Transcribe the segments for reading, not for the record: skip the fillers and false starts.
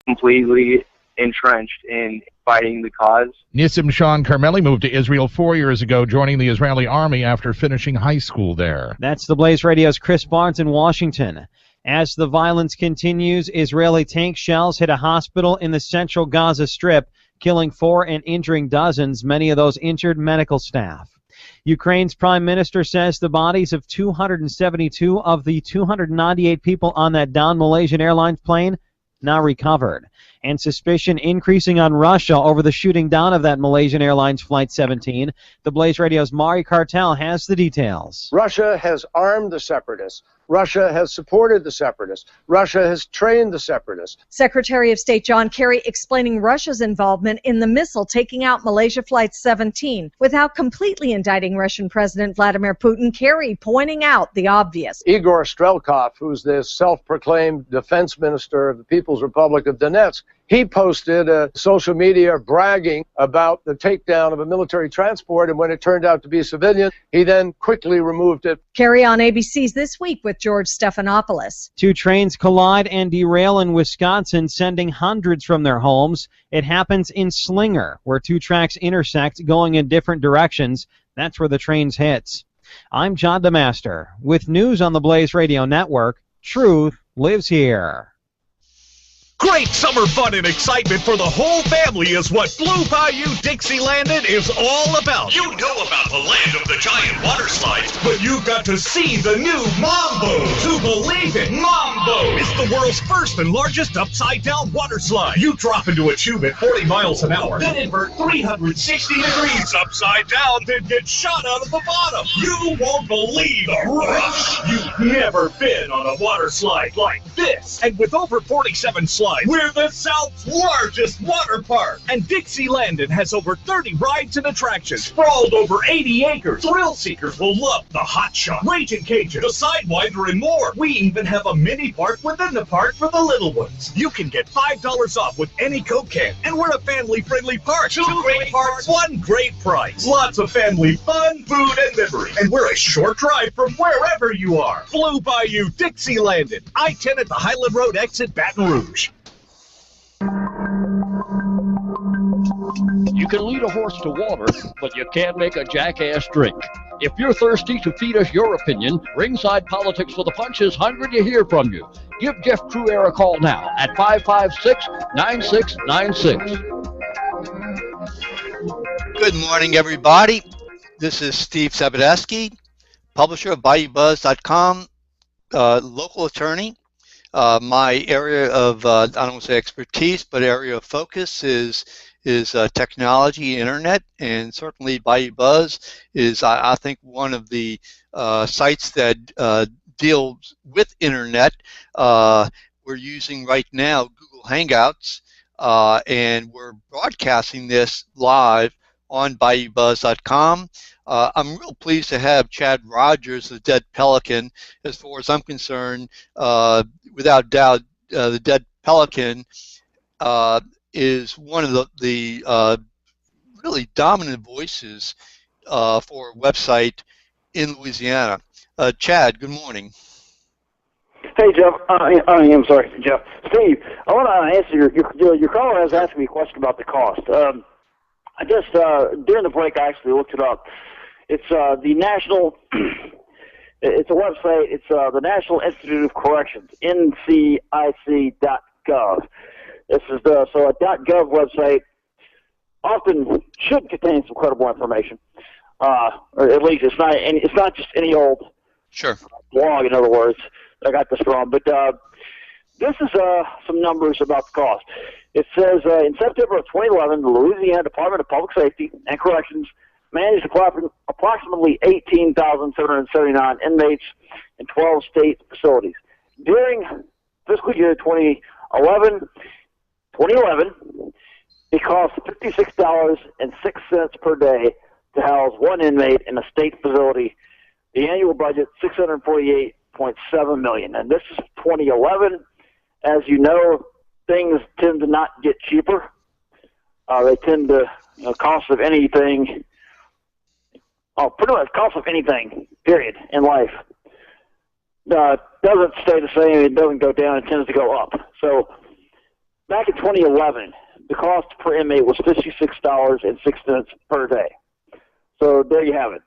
completely entrenched in fighting the cause. Nissim Sean Carmeli moved to Israel 4 years ago, joining the Israeli army after finishing high school there. That's the Blaze Radio's Chris Barnes in Washington. As the violence continues, Israeli tank shells hit a hospital in the central Gaza Strip, killing 4 and injuring dozens, many of those injured medical staff. Ukraine's prime minister says the bodies of 272 of the 298 people on that downed Malaysian Airlines plane now recovered. And suspicion increasing on Russia over the shooting down of that Malaysian Airlines Flight 17. The Blaze Radio's Mari Cartel has the details. Russia has armed the separatists. Russia has supported the separatists. Russia has trained the separatists. Secretary of State John Kerry explaining Russia's involvement in the missile taking out Malaysia Flight 17. Without completely indicting Russian President Vladimir Putin, Kerry pointing out the obvious. Igor Strelkov, who's the self-proclaimed defense minister of the People's Republic of Donetsk, he posted a social media bragging about the takedown of a military transport, and when it turned out to be a civilian, he then quickly removed it. Kerry on ABC's This Week with George Stephanopoulos. 2 trains collide and derail in Wisconsin, sending hundreds from their homes. It happens in Slinger, where 2 tracks intersect going in different directions. That's where the trains hits. I'm John DeMaster with news on the Blaze Radio Network. Truth lives here. Great summer fun and excitement for the whole family is what Blue Bayou Dixielandin is all about. You know about the land of the giant water slides, but you've got to see the new Mambo. To believe it, Mambo is the world's first and largest upside-down water slide. You drop into a tube at 40 miles an hour, then invert 360 degrees upside down, then get shot out of the bottom. You won't believe the rush. You've never been on a water slide like this. And with over 47 slides, we're the South's largest water park. And Dixielandin has over 30 rides and attractions, sprawled over 80 acres. Thrill seekers will love the Hot Shot, Raging Cajun, the Sidewinder, and more. We even have a mini park within the park for the little ones. You can get $5 off with any Coke can. And we're a family-friendly park. 2 great parks, 1 great price. Lots of family fun, food, and memory. And we're a short drive from wherever you are. Blue Bayou Dixielandin, I-10 at the Highland Road exit, Baton Rouge. You can lead a horse to water, but you can't make a jackass drink. If you're thirsty to feed us your opinion, Ringside Politics for the Punch is hungry to hear from you. Give Jeff Cruair a call now at 556-9696. Good morning, everybody. This is Steve Sabludowsky, publisher of Bayoubuzz.com, local attorney. My area of, I don't want to say expertise, but area of focus is technology, internet, and certainly Bayoubuzz is, I think, one of the sites that deals with internet. We're using right now Google Hangouts, and we're broadcasting this live on Bayoubuzz.com. I'm real pleased to have Chad Rogers, the Dead Pelican. As far as I'm concerned, without doubt, the Dead Pelican is one of the really dominant voices for a website in Louisiana. Chad, good morning. Hey, Jeff. I'm sorry, Jeff. Steve, I want to answer your caller has asked me a question about the cost. I just during the break, I actually looked it up. It's the national. It's a website. It's the National Institute of Corrections, NCIC.gov. This is a .gov website. Often should contain some credible information, or at least it's not just any old blog. In other words, I got this wrong, but this is some numbers about the cost. It says in September of 2011, the Louisiana Department of Public Safety and Corrections managed approximately 18,779 inmates in 12 state facilities. During fiscal year 2011, it cost $56.06 per day to house one inmate in a state facility. The annual budget, $648.7 million, and this is 2011. As you know, things tend to not get cheaper. They tend to, cost of anything. Pretty much cost of anything, period, in life. Doesn't stay the same. It doesn't go down. It tends to go up. So back in 2011, the cost per inmate was $56.06 per day. So there you have it.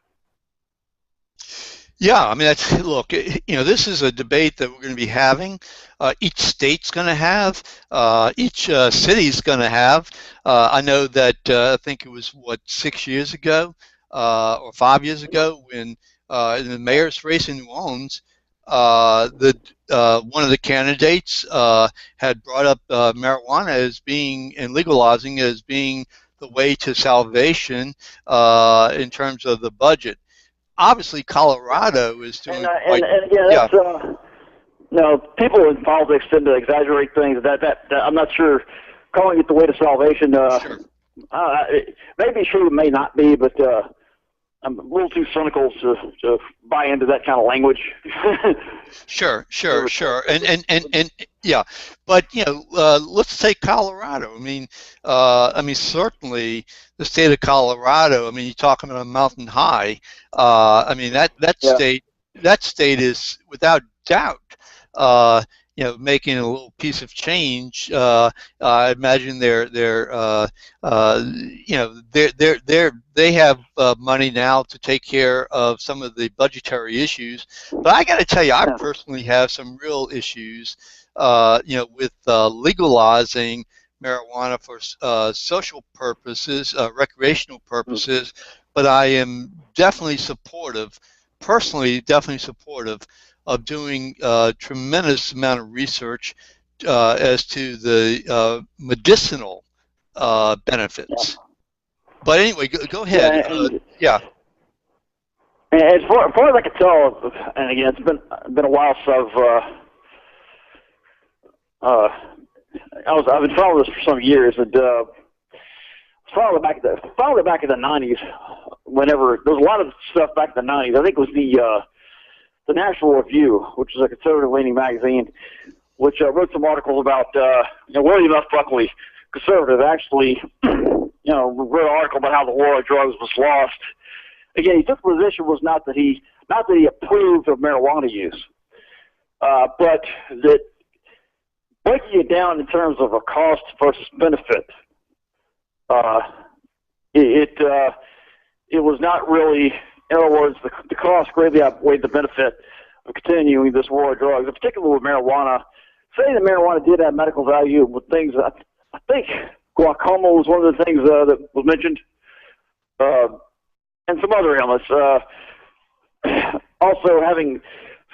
Yeah, I mean, look, this is a debate that we're going to be having. Each state's going to have, each city's going to have. I know that I think it was, 6 years ago or 5 years ago when in the mayor's race in New Orleans, one of the candidates had brought up marijuana as being, and legalizing as being the way to salvation in terms of the budget. Obviously, Colorado is doing people in politics tend to exaggerate things. That I'm not sure calling it the way to salvation. Sure. Maybe sure it may not be, but I'm a little too cynical to buy into that kind of language. Sure. And yeah, but let's take Colorado. I mean, certainly the state of Colorado. I mean, you're talking about a mountain high. I mean, that state is without doubt, making a little piece of change. I imagine they have money now to take care of some of the budgetary issues. But I got to tell you, I personally have some real issues, with legalizing marijuana for social purposes, recreational purposes. But I am definitely supportive, personally, of doing a tremendous amount of research as to the medicinal benefits. But anyway, go ahead. And as far as I can tell, and again, it's been a while since I've been following this for some years, and followed it back in the 90s. Whenever there was a lot of stuff back in the 90s, I think it was the National Review, which is a conservative-leaning magazine, which wrote some articles about William F. Buckley, conservative, actually, wrote an article about how the war on drugs was lost. Again, he took the position was not that he approved of marijuana use, but that breaking it down in terms of a cost versus benefit, it was not really. In other words, the cost greatly outweighed the benefit of continuing this war on drugs, in particular with marijuana. Saying that marijuana did have medical value with things, I think glaucoma was one of the things that was mentioned, and some other ailments. Also,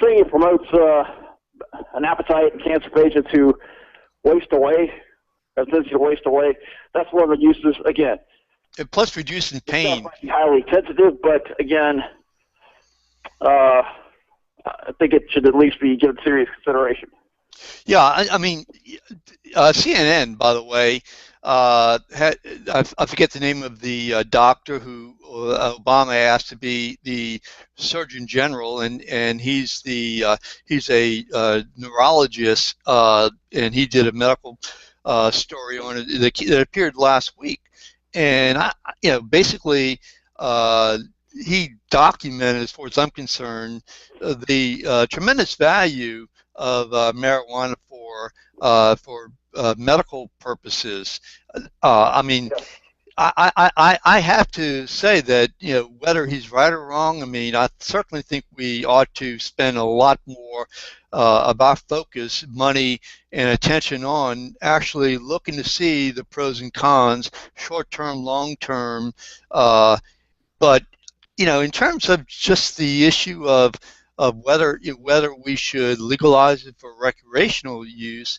saying it promotes an appetite in cancer patients who waste away, a tendency to waste away. That's one of the uses, again. And plus reducing pain. It's highly tentative, but again, I think it should at least be given serious consideration. Yeah, I mean, CNN, by the way, I forget the name of the doctor who Obama asked to be the Surgeon General, and he's a neurologist, and he did a medical story on it that appeared last week. And basically, he documented, as far as I'm concerned, the tremendous value of marijuana for medical purposes. I mean, I have to say that whether he's right or wrong, I mean, I certainly think we ought to spend a lot more of our focus, money, and attention on actually looking to see the pros and cons, short-term, long-term. But in terms of just the issue of whether we should legalize it for recreational use.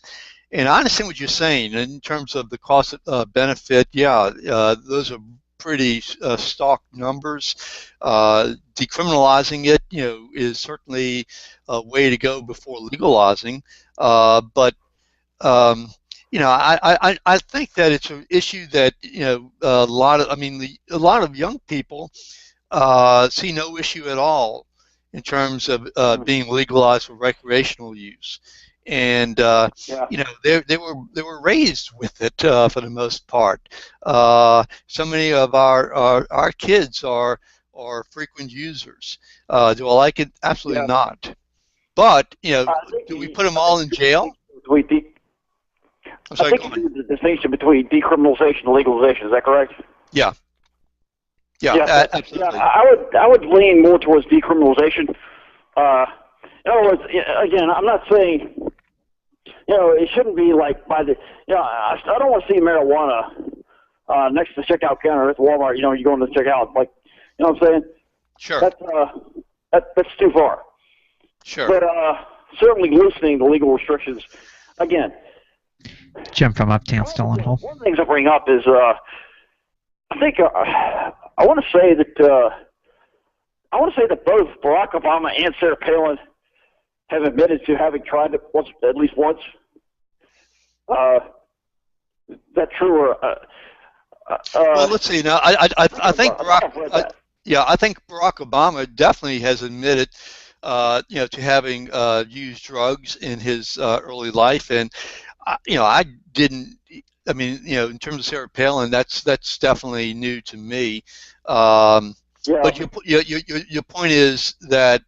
And I understand what you're saying in terms of the cost benefit. Yeah, those are pretty stark numbers. Decriminalizing it, is certainly a way to go before legalizing. But I think that it's an issue that a lot of young people see no issue at all in terms of being legalized for recreational use. And they were raised with it for the most part. So many of our kids are frequent users. Do I like it? Absolutely not. But do we put them all in jail? I'm sorry, I think you do the distinction between decriminalization and legalization. Is that correct? Yeah. Absolutely. Yeah, I would lean more towards decriminalization. In other words, again, I'm not saying, it shouldn't be like by the, I don't want to see marijuana next to the checkout counter at Walmart. You go in to check out, like, you know what I'm saying? Sure. That's too far. Sure. But certainly loosening the legal restrictions, again. Jim from Uptown still on hold. One of the things I bring up is, I think I want to say that both Barack Obama and Sarah Palin have admitted to having tried it at least once. Is that true? Or well, let's see. Now, I think Barack. I think Barack Obama definitely has admitted, to having used drugs in his early life, and I didn't. I mean, in terms of Sarah Palin, that's definitely new to me. But your point is that,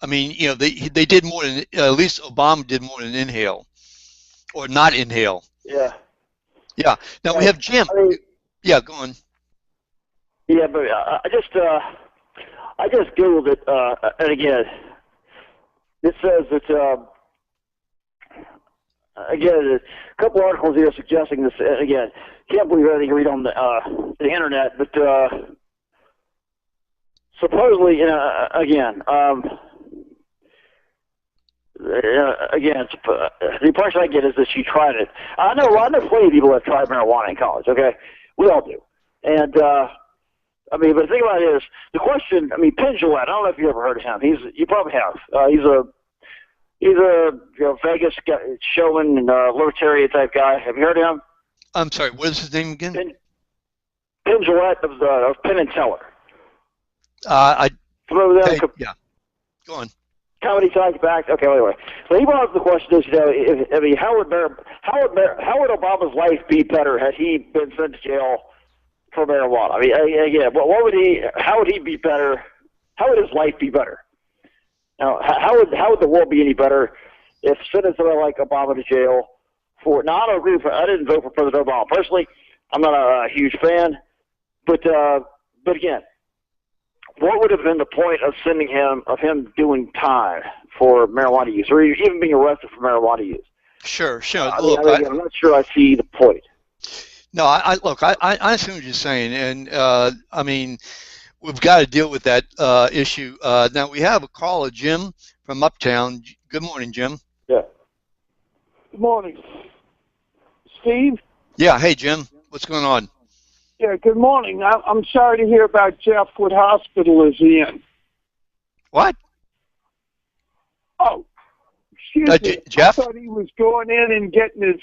I mean, they did more than, at least Obama did more than inhale, or not inhale. Yeah. Yeah. Now we have Jim. Yeah, go on. Yeah, but I just Googled it, and again, it says that. Again, a couple articles here suggesting this. Again, can't believe everything you read on the internet, but supposedly, again, the impression I get is that she tried it. I know plenty of people that tried marijuana in college. Okay, we all do, and but the thing about it is the question. Penn Jillette. I don't know if you ever heard of him. You probably have. He's a Vegas showman and libertarian type guy. Have you heard of him? I'm sorry. What is his name again? Penn Jillette of Penn and Teller. Yeah. Go on. Comedy type back. Okay. Anyway, so he brought up the question: is how would Obama's life be better had he been sent to jail for marijuana? How would he be better? How would his life be better? Now, how would the world be any better if sending somebody like Obama to jail for? Now, I don't agree. I didn't vote for President Obama personally. I'm not a huge fan, but again, what would have been the point of sending him doing time for marijuana use, or even being arrested for marijuana use? Sure. I'm not sure I see the point. No, I see what you're saying, and we've got to deal with that issue. Now we have a caller, Jim from Uptown. Good morning, Jim. Yeah. Good morning, Steve. Yeah. Hey, Jim. What's going on? Yeah. Good morning. I'm sorry to hear about Jeff. What hospital is he in? What? Oh, excuse me. Jeff? I thought he was going in and getting his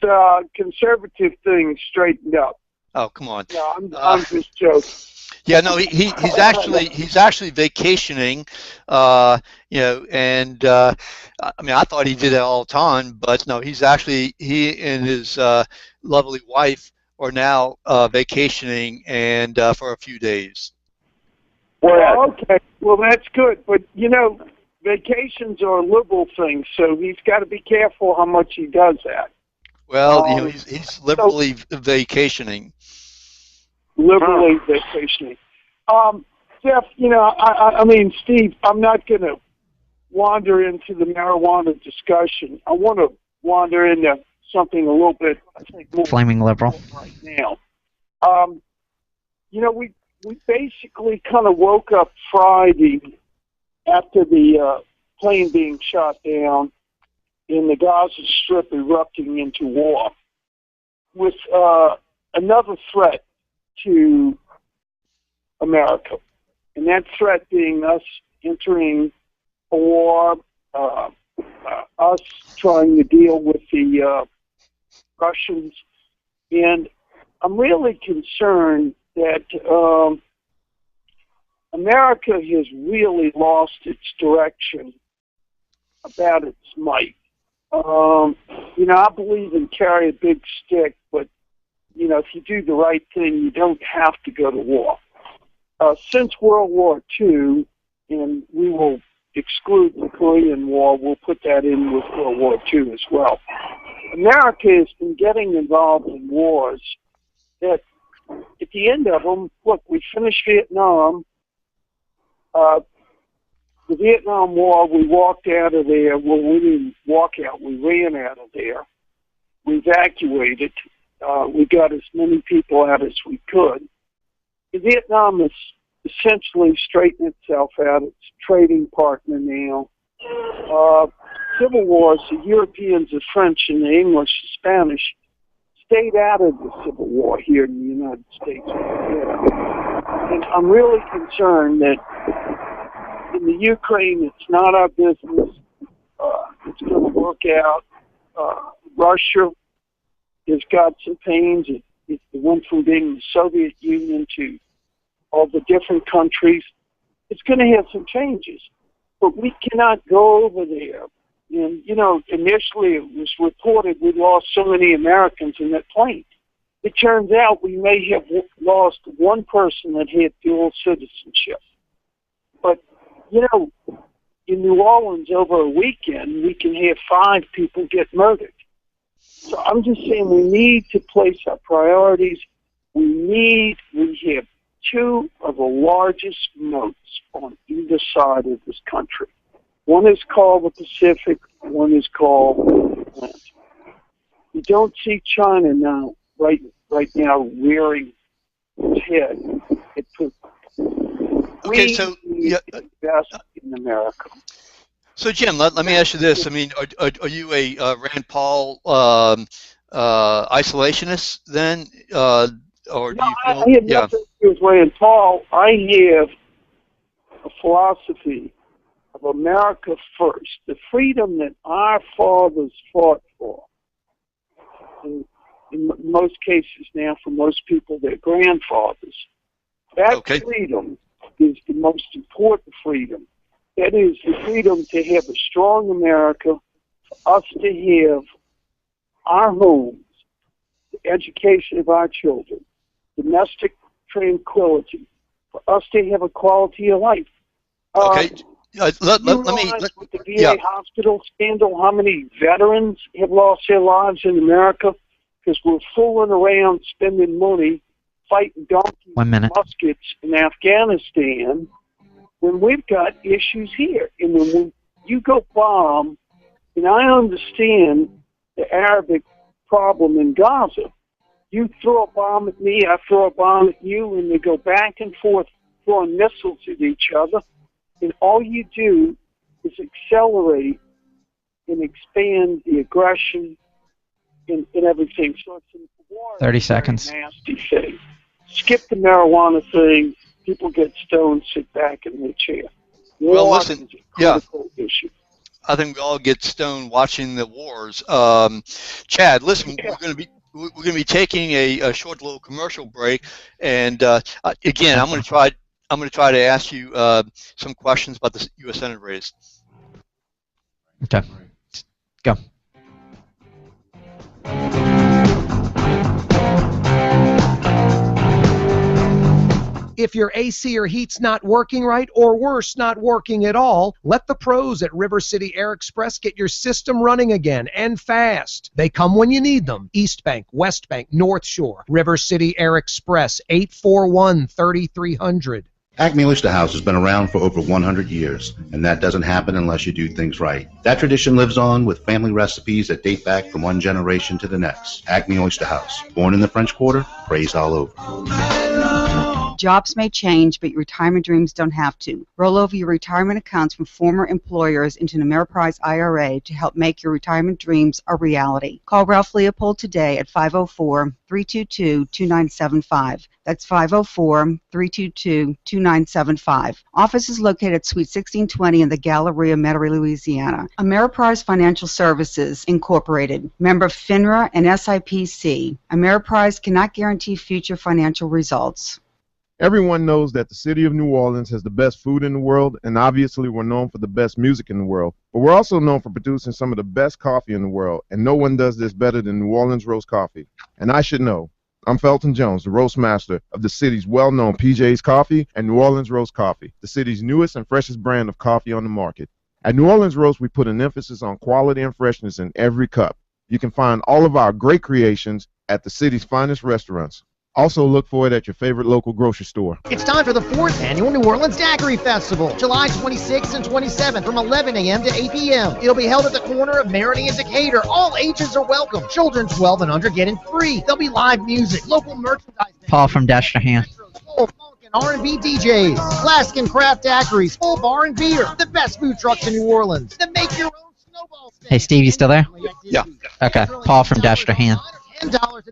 conservative thing straightened up. Oh, come on. No, I'm just joking. Yeah, no, he's actually vacationing, and I thought he did it all the time, but no, he and his lovely wife are now vacationing and for a few days. Well, okay, well that's good, but vacations are a liberal thing, so he's got to be careful how much he does that. Well, he's liberally vacationing. Liberally vacationing. Jeff, Steve, I'm not going to wander into the marijuana discussion. I want to wander into something a little bit, I think, more flaming liberal right now. We basically kind of woke up Friday after the plane being shot down in the Gaza Strip erupting into war with another threat to America, and that threat being us entering a war, us trying to deal with the Russians, and I'm really concerned that America has really lost its direction about its might. I believe in carry a big stick, but if you do the right thing, you don't have to go to war. Since World War II, and we will exclude the Korean War, we'll put that in with World War II as well. America has been getting involved in wars that, at the end of them, look, we finished Vietnam. The Vietnam War, we walked out of there. Well, we didn't walk out. We ran out of there. We evacuated. We got as many people out as we could. Vietnam has essentially straightened itself out. It's a trading partner now. Civil wars, the Europeans, the French, and the English, the Spanish, stayed out of the Civil War here in the United States. And I'm really concerned that in the Ukraine, it's not our business. It's going to work out. Russia has got some pains. It went from being the Soviet Union to all the different countries. It's going to have some changes. But we cannot go over there. And, you know, initially it was reported we lost so many Americans in that plane. It turns out we may have lost one person that had dual citizenship. But, you know, in New Orleans over a weekend, we can have 5 people get murdered. So I'm just saying we need to place our priorities. We have 2 of the largest moats on either side of this country. One is called the Pacific, one is called the Atlantic. You don't see China now, right now, rearing its head. Okay, so invest in America. So Jim, let me ask you this. I mean, are you a Rand Paul isolationist then, or do you feel? I have nothing to do with Rand Paul. I have a philosophy of America first, the freedom that our fathers fought for. In most cases now, for most people, their grandfathers. That freedom is the most important freedom. That is the freedom to have a strong America, for us to have our homes, the education of our children, domestic tranquility, for us to have a quality of life. Okay. Let me. With the VA hospital scandal, how many veterans have lost their lives in America because we're fooling around spending money fighting donkeys and muskets in Afghanistan when we've got issues here. And when you go bomb, and I understand the Arabic problem in Gaza, you throw a bomb at me, I throw a bomb at you, and they go back and forth throwing missiles at each other. And all you do is accelerate and expand the aggression and everything. So it's a war. 30 seconds. Nasty thing. Skip the marijuana thing. People get stoned, sit back in their chair. Well, listen, issue. I think we all get stoned watching the wars. Chad, listen, we're going to be taking a short little commercial break, and again, I'm going to try to ask you some questions about the U.S. Senate race. Okay, go. If your AC or heat's not working right, or worse, not working at all, let the pros at River City Air Express get your system running again, and fast. They come when you need them. East Bank, West Bank, North Shore. River City Air Express, 841-3300. Acme Oyster House has been around for over 100 years, and that doesn't happen unless you do things right. That tradition lives on with family recipes that date back from one generation to the next. Acme Oyster House, born in the French Quarter, praised all over. Jobs may change, but your retirement dreams don't have to. Roll over your retirement accounts from former employers into an Ameriprise IRA to help make your retirement dreams a reality. Call Ralph Leopold today at 504-322-2975. That's 504-322-2975. Office is located at Suite 1620 in the Galleria, Metairie, Louisiana. Ameriprise Financial Services, Incorporated. Member FINRA and SIPC. Ameriprise cannot guarantee future financial results. Everyone knows that the city of New Orleans has the best food in the world, and obviously we're known for the best music in the world. But we're also known for producing some of the best coffee in the world, and no one does this better than New Orleans Roast Coffee. And I should know. I'm Felton Jones, the roast master of the city's well-known PJ's Coffee and New Orleans Roast Coffee, the city's newest and freshest brand of coffee on the market. At New Orleans Roast, we put an emphasis on quality and freshness in every cup. You can find all of our great creations at the city's finest restaurants. Also look for it at your favorite local grocery store. It's time for the 4th Annual New Orleans Daiquiri Festival, July 26th and 27th from 11 a.m. to 8 p.m. It'll be held at the corner of Marigny and Decatur. All ages are welcome. Children 12 and under get in free. There'll be live music, local merchandise. Paul from Dashtrahan. Soul, funk, and R&B DJs. Flask and craft daiquiris, full bar and beer. The best food trucks in New Orleans. The make your own snowball stand. Hey, Steve, you still there? Yeah. Okay. Paul from Dashtrahan.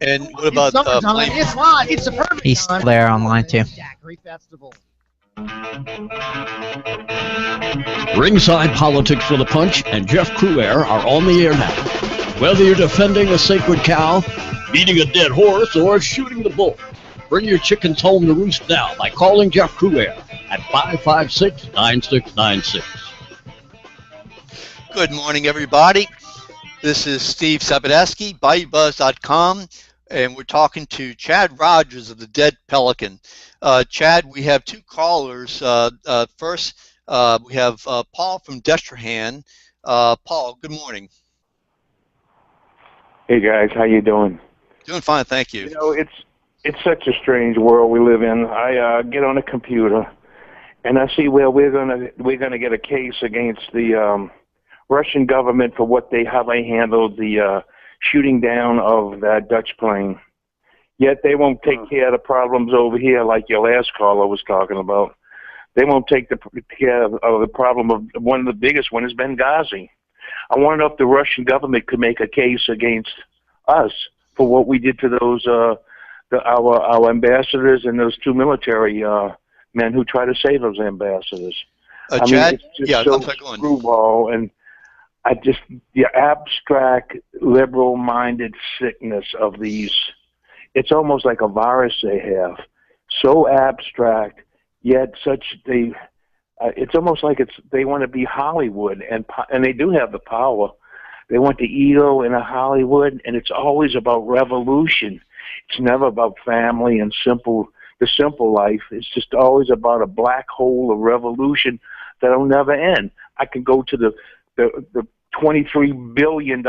And what about Flame? It's live. It's a perfect He's still there online, too. Daiquiri Festival. Ringside Politics with a Punch and Jeff Cruair are on the air now. Whether you're defending a sacred cow, beating a dead horse, or shooting the bull, bring your chickens home to roost now by calling Jeff Cruair at 556-9696. Good morning, everybody. This is Steve Sabludowsky, Bayoubuzz.com, and we're talking to Chad Rogers of the Dead Pelican. Chad, we have two callers. First, we have Paul from Destrehan. Paul, good morning. Hey guys, how you doing? Doing fine, thank you. You know, it's such a strange world we live in. I get on a computer, and I see where we're gonna get a case against the Russian government for how they handled the shooting down of that Dutch plane. Yet they won't take care of the problems over here, like your last caller was talking about. They won't take care of the problem of one of the biggest one is Benghazi. I want to know if the Russian government could make a case against us for what we did to those our ambassadors and those two military men who try to save those ambassadors. Chad, it's just so screwball, and the abstract, liberal-minded sickness of these, it's almost like a virus they have. So abstract, yet it's almost like they want to be Hollywood, and they do have the power. They want the ego in a Hollywood, and it's always about revolution. It's never about family and the simple life. It's just always about a black hole of revolution that'll never end. I can go to the $23 billion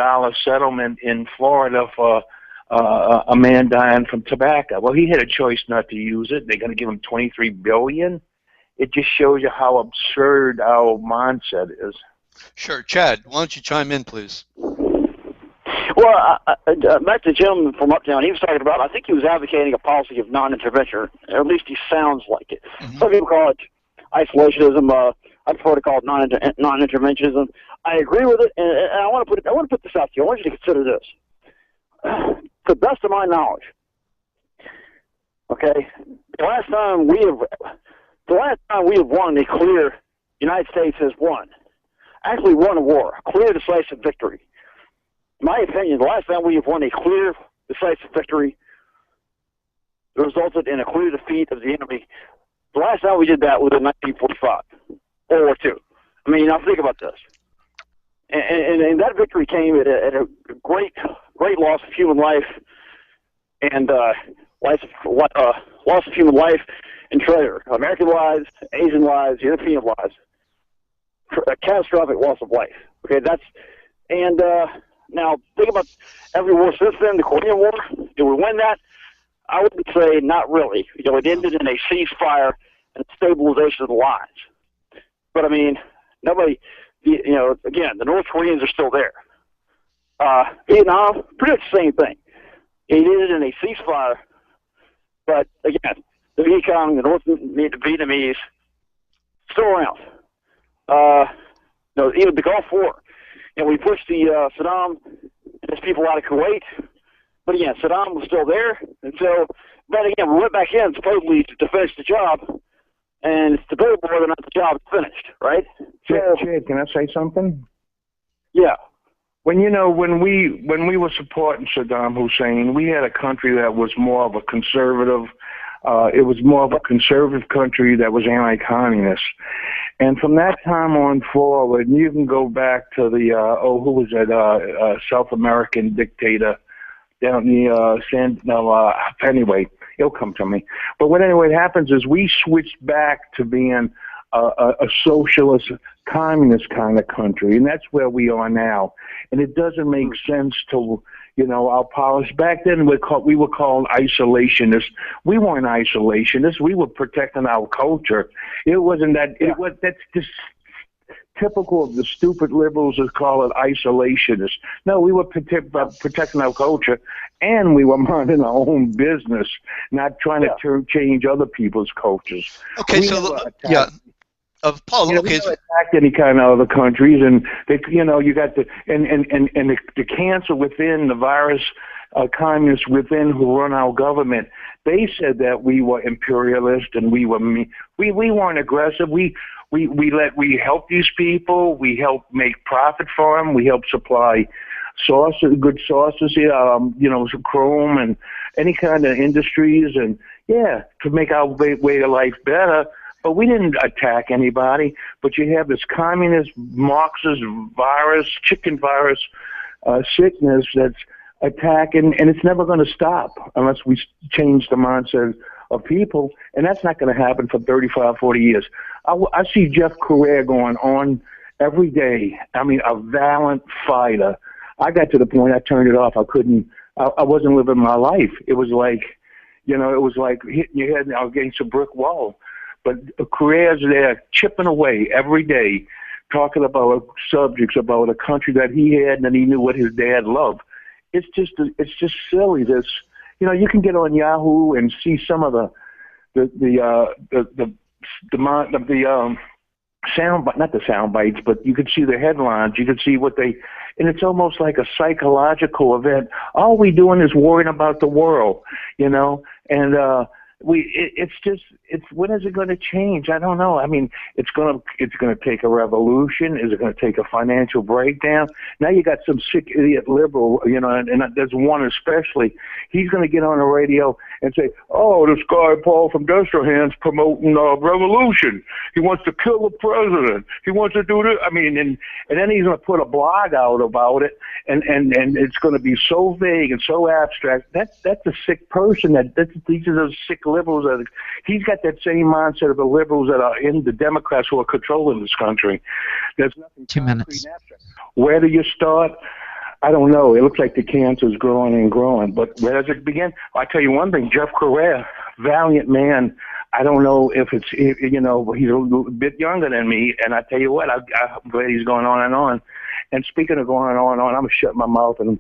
settlement in Florida for a man dying from tobacco. Well, he had a choice not to use it. They're going to give him $23 billion. It just shows you how absurd our mindset is. Sure. Chad, why don't you chime in, please? Well, back to the gentleman from Uptown, he was talking about, I think he was advocating a policy of non-intervention, or at least he sounds like it. Some people call it isolationism. I prefer to call it non-interventionism. I agree with it, and I want to put this out to you. I want you to consider this. To the best of my knowledge, okay, the last time we have won a clear, United States has won a war, a clear, decisive victory. In my opinion, the last time we have won a clear, decisive victory resulted in a clear defeat of the enemy. The last time we did that was in 1945, World War II. I mean, now think about this. And that victory came at a great loss of human life and loss of human life and treasure. American lives, Asian lives, European lives. A catastrophic loss of life. Okay, now think about every war since then. The Korean War, did we win that? I would say not really. It ended in a ceasefire and stabilization of the lines. But I mean, nobody. Again, the North Koreans are still there. Vietnam, pretty much the same thing. It ended in a ceasefire, but again, the Viet Cong, the North Vietnamese, still around. Even the Gulf War, we pushed the Saddam and his people out of Kuwait, but again, Saddam was still there, and so, but again, we went back in supposedly to finish the job. And it's debatable whether or not the job is finished, right? Chad, can I say something? Yeah. When we were supporting Saddam Hussein, we had a country that was more of a conservative. It was more of a conservative country that was anti-communist. And from that time on forward, you can go back to the South American dictator down the anyway, it'll come to me. But what happens is we switched back to being a socialist, communist kind of country, and that's where we are now. And it doesn't make sense to, our policy. Back then we were called isolationists. We weren't isolationists. We were protecting our culture. It wasn't that. That's just typical of the stupid liberals that call it isolationists. No, we were protecting our culture, and we were minding our own business, not trying to change other people's cultures. Okay, Paul, we never attacked any kind of other countries, and they, you got the cancer within the virus, communists within who run our government. They said that we were imperialist and we were mean. We weren't aggressive. We helped these people. We helped make profit for them. We helped supply good sources, chrome and any kind of industries, and to make our way of life better. But we didn't attack anybody. But you have this communist, Marxist virus, chicken virus sickness that's attacking, and it's never going to stop unless we change the mindset of people. And that's not going to happen for 35, 40 years. I see Jeff Correa going on every day. I mean, a valiant fighter. I got to the point I turned it off. I wasn't living my life. It was like, hitting your head against a brick wall. But Correa's there chipping away every day, talking about subjects, about a country that he had and he knew what his dad loved. It's just silly. You can get on Yahoo and see some of the sound, not the sound bites, but you could see the headlines. You could see and it's almost like a psychological event. All we doing is worrying about the world, and when is it going to change? I don't know. I mean, it's going to take a revolution. Is it going to take a financial breakdown? Now you got some sick idiot liberal, and there's one especially. He's going to get on the radio and say, "Oh, this guy Paul from Destrehan's promoting revolution. He wants to kill the president. He wants to do this." I mean, and then he's going to put a blog out about it, and it's going to be so vague and so abstract. That's a sick person. These are those sick liberals. He's got that same mindset of the liberals that are in the Democrats who are controlling this country. There's nothing. 2 minutes. Where do you start? I don't know. It looks like the cancer's growing and growing. But where does it begin? I tell you one thing, Jeff Correa, valiant man. I don't know if it's, he's a little bit younger than me. And I tell you what, I'm glad he's going on and on. And speaking of going on and on, I'm going to shut my mouth and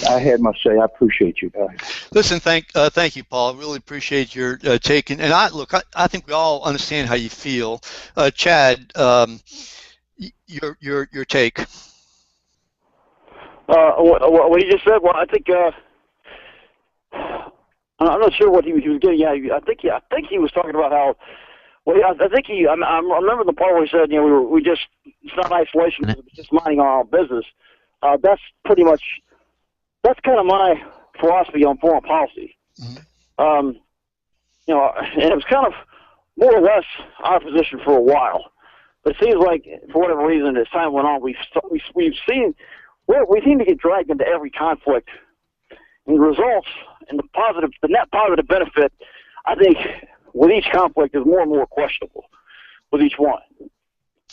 I had my say. I appreciate you guys. Listen, thank you, Paul. I really appreciate your taking. And I think we all understand how you feel. Chad, your take. What he just said. Well, I think I'm not sure what he was getting at. I think he was talking about how. Well, I think I remember the part where he said, it's not isolation, it's just minding our own business. That's pretty much. That's kind of my philosophy on foreign policy. Mm-hmm. And it was kind of more or less our position for a while. But it seems like, for whatever reason, as time went on, we seem to get dragged into every conflict. And the results and the net positive benefit, I think, with each conflict is more and more questionable with each one.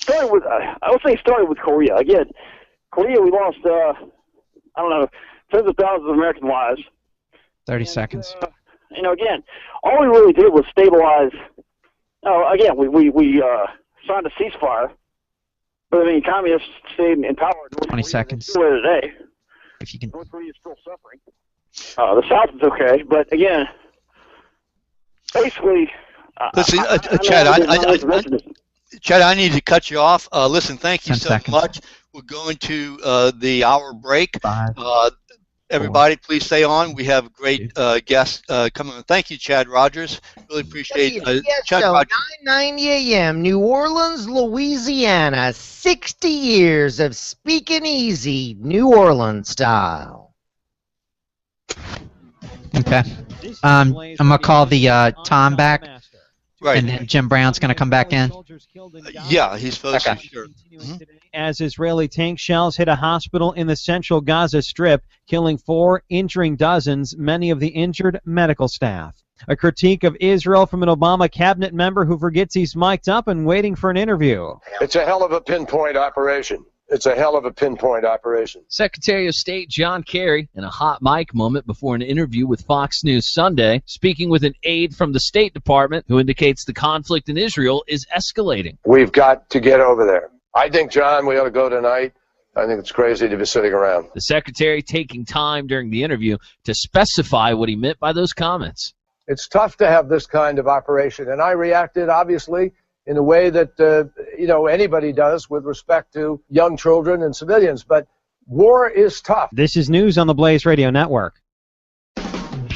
I would say starting with Korea. Again, Korea, we lost, I don't know, tens of thousands of American lives. 30 seconds. Again, all we really did was stabilize. Again, we signed a ceasefire, but I mean, communists stayed in power. 20 seconds. Today. If you can. North Korea is still suffering. The South is okay, but again, basically. Listen, Chad, I need to cut you off. Listen, thank you so much. We're going to the hour break. 5. Everybody, please stay on. We have great guests coming on. Thank you, Chad Rogers. Really appreciate Chad Rogers. 990 AM, New Orleans, Louisiana. 60 years of speaking easy, New Orleans style. Okay. I'm going to call the time back. Right. And then Jim Brown's going to come back in. Yeah, he's supposed to. Sure. As Israeli tank shells hit a hospital in the central Gaza Strip, killing 4, injuring dozens, many of the injured medical staff. A critique of Israel from an Obama cabinet member who forgets he's mic'd up and waiting for an interview. It's a hell of a pinpoint operation. It's a hell of a pinpoint operation. Secretary of State John Kerry in a hot mic moment before an interview with Fox News Sunday, speaking with an aide from the State Department who indicates the conflict in Israel is escalating. We've got to get over there. I think, John, we ought to go tonight. I think it's crazy to be sitting around. The secretary taking time during the interview to specify what he meant by those comments. It's tough to have this kind of operation, and I reacted, obviously, in a way that, anybody does with respect to young children and civilians. But war is tough. This is news on the Blaze Radio Network.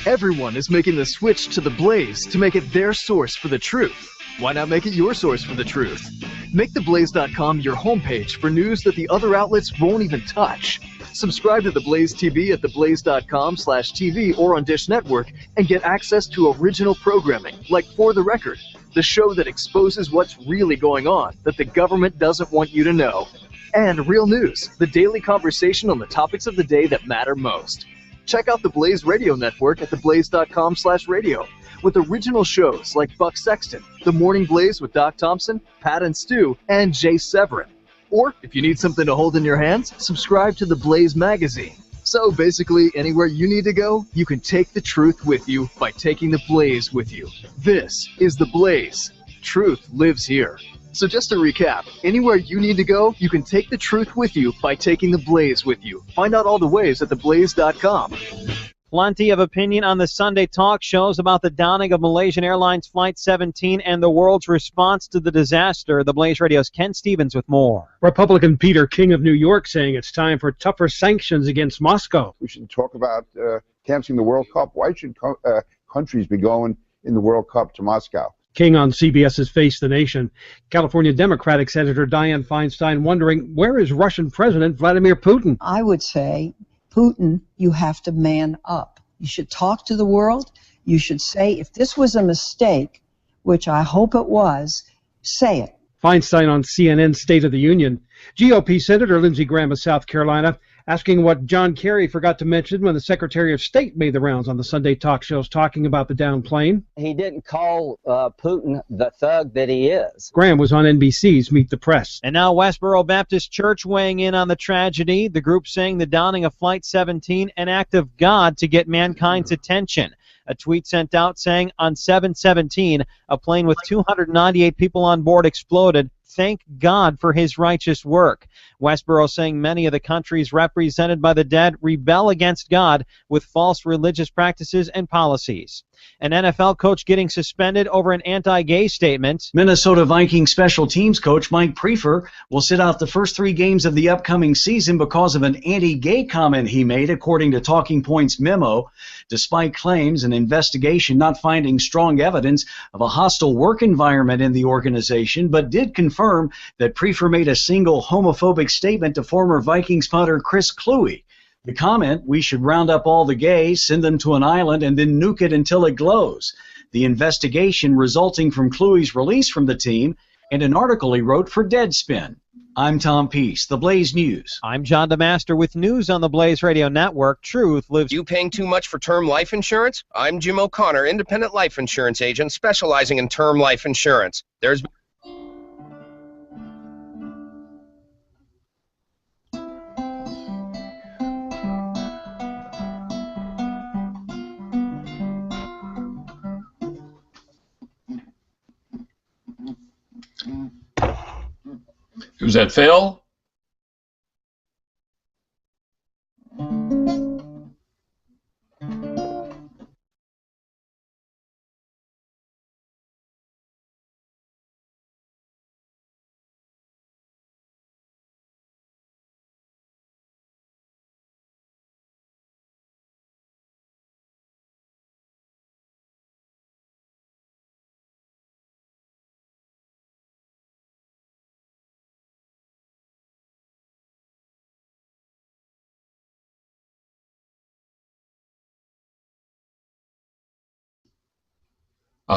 Everyone is making the switch to the Blaze to make it their source for the truth. Why not make it your source for the truth? Make theblaze.com your homepage for news that the other outlets won't even touch. Subscribe to The Blaze TV at theblaze.com/TV or on Dish Network and get access to original programming like For the Record, the show that exposes what's really going on that the government doesn't want you to know. And Real News, the daily conversation on the topics of the day that matter most. Check out the Blaze Radio Network at theblaze.com/radio with original shows like Buck Sexton, The Morning Blaze with Doc Thompson, Pat and Stu, and Jay Severin. Or, if you need something to hold in your hands, subscribe to the Blaze magazine. So basically, anywhere you need to go, you can take the truth with you by taking the Blaze with you. This is the Blaze. Truth lives here. So just to recap, anywhere you need to go, you can take the truth with you by taking the Blaze with you. Find out all the ways at theblaze.com. Plenty of opinion on the Sunday talk shows about the downing of Malaysian Airlines Flight 17 and the world's response to the disaster. The Blaze Radio's Ken Stevens with more. Republican Peter King of New York saying it's time for tougher sanctions against Moscow. We should talk about canceling the World Cup. Why should countries be going in the World Cup to Moscow? King on CBS's Face the Nation. California Democratic Senator Dianne Feinstein wondering, where is Russian President Vladimir Putin? I would say, Putin, you have to man up. You should talk to the world. You should say, if this was a mistake, which I hope it was, say it. Feinstein on CNN's State of the Union. GOP Senator Lindsey Graham of South Carolina asking what John Kerry forgot to mention when the Secretary of State made the rounds on the Sunday talk shows talking about the downed plane. He didn't call Putin the thug that he is. Graham was on NBC's Meet the Press. And now Westboro Baptist Church weighing in on the tragedy. The group saying the downing of Flight 17 an act of God to get mankind's attention. A tweet sent out saying on 7/17, a plane with 298 people on board exploded. Thank God for his righteous work. Westboro saying many of the countries represented by the dead rebel against God with false religious practices and policies. An NFL coach getting suspended over an anti-gay statement. Minnesota Vikings special teams coach Mike Prefer will sit out the first 3 games of the upcoming season because of an anti-gay comment he made, according to Talking Points memo, despite claims and investigation not finding strong evidence of a hostile work environment in the organization, but did confirm that Prefer made a single homophobic statement to former Vikings punter Chris Kluwe. The comment, we should round up all the gays, send them to an island, and then nuke it until it glows. The investigation resulting from Kluwe's release from the team, and an article he wrote for Deadspin. I'm Tom Peace, The Blaze News. I'm John DeMaster with news on the Blaze Radio Network. Truth lives. You paying too much for term life insurance? I'm Jim O'Connor, independent life insurance agent specializing in term life insurance. There's Who's that, Phil?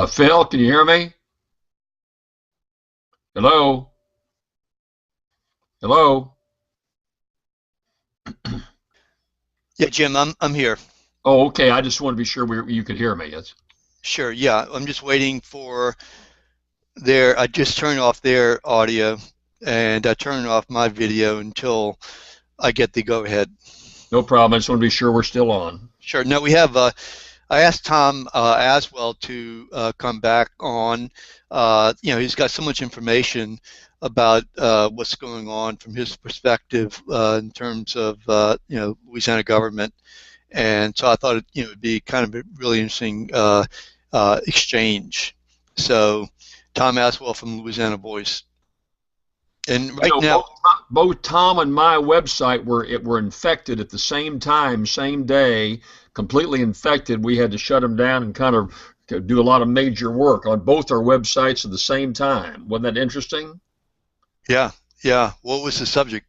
Phil, can you hear me? Hello? Hello? Yeah, Jim, I'm here. Oh, okay. I just want to be sure you could hear me. Yes. Sure. Yeah, I'm just waiting for their. I just turned off their audio, and I turned off my video until I get the go-ahead. No problem. I just want to be sure we're still on. Sure. No, we have. I asked Tom Aswell to come back on. He's got so much information about what's going on from his perspective in terms of Louisiana government, and so I thought it would be kind of a really interesting exchange. So, Tom Aswell from Louisiana Voice. And right now, both Tom and my website were infected at the same time, same day, completely infected. We had to shut them down and kind of do a lot of major work on both our websites at the same time. Wasn't that interesting? Yeah, yeah. What was the subject?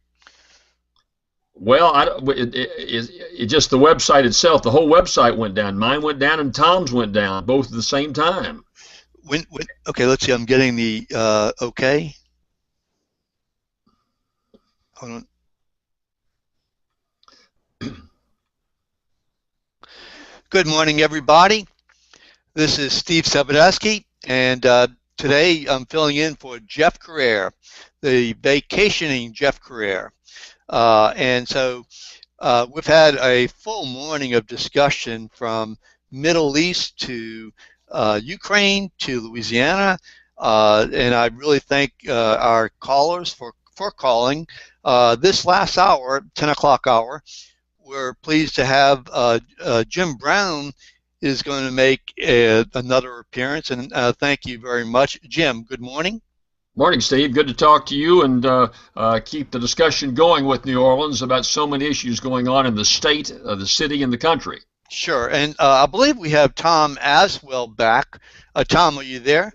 Well, it just the website itself. The whole website went down. Mine went down and Tom's went down, both at the same time. Okay, let's see. I'm getting the okay. Hold on. Good morning, everybody. This is Steve Sabludowsky, and today I'm filling in for Jeff Carrere, the vacationing Jeff Carrere. And so we've had a full morning of discussion from Middle East to Ukraine to Louisiana, and I really thank our callers for calling. This last hour, 10 o'clock hour, we're pleased to have Jim Brown is going to make another appearance, and thank you very much. Jim, good morning. Morning, Steve. Good to talk to you and keep the discussion going with New Orleans about so many issues going on in the state, the city, and the country. Sure, and I believe we have Tom Aswell back. Tom, are you there?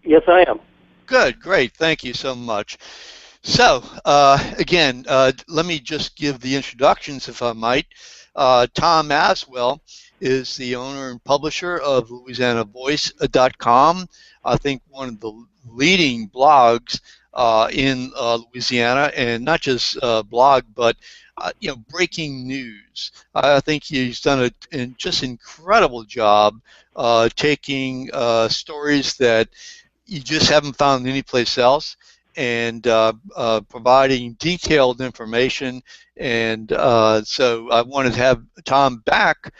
Yes, I am. Good, great. Thank you so much. So, again, let me just give the introductions, if I might. Tom Aswell is the owner and publisher of LouisianaVoice.com. I think one of the leading blogs in Louisiana, and not just blog, but breaking news. I think he's done a just incredible job taking stories that you just haven't found anyplace else, and providing detailed information. And so I wanted to have Tom back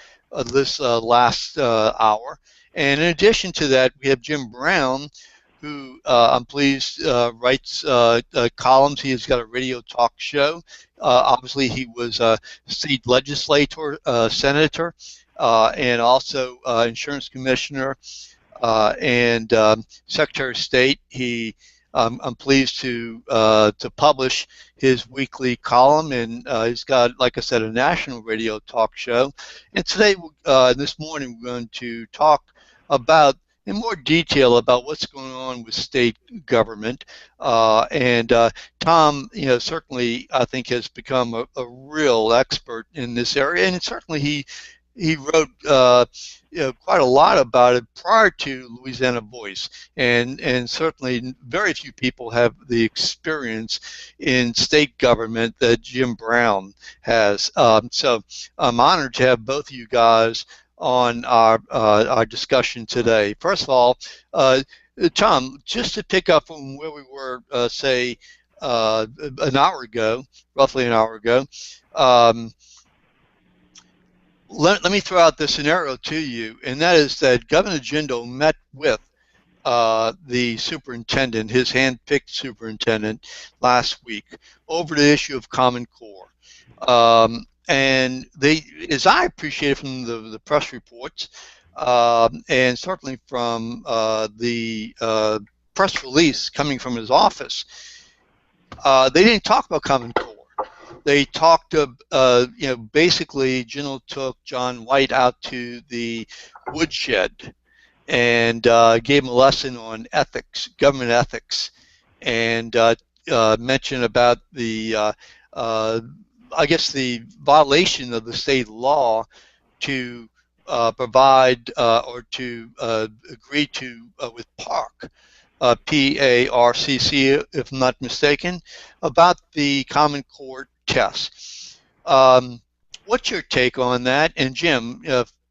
this last hour. And in addition to that, we have Jim Brown, who I'm pleased writes columns. He has got a radio talk show. Obviously, he was a state legislator, senator, and also insurance commissioner and Secretary of State. I'm pleased to publish his weekly column, and he's got, like I said, a national radio talk show. And today, this morning, we're going to talk about in more detail about what's going on with state government. And Tom, certainly I think has become a real expert in this area, and certainly he wrote quite a lot about it prior to Louisiana Voice, and certainly very few people have the experience in state government that Jim Brown has. So I'm honored to have both of you guys on our discussion today. First of all, Tom, just to pick up from where we were, say, an hour ago, roughly an hour ago, let me throw out the scenario to you, and that is that Governor Jindal met with the superintendent, his hand-picked superintendent, last week over the issue of Common Core. And they, as I appreciated from the press reports, and certainly from the press release coming from his office, they didn't talk about Common Core. They talked basically Jindal took John White out to the woodshed and gave him a lesson on ethics, government ethics, and mentioned about the I guess the violation of the state law to provide or to agree to with Park PARCC, if I'm not mistaken, about the Common Core test. What's your take on that? And Jim,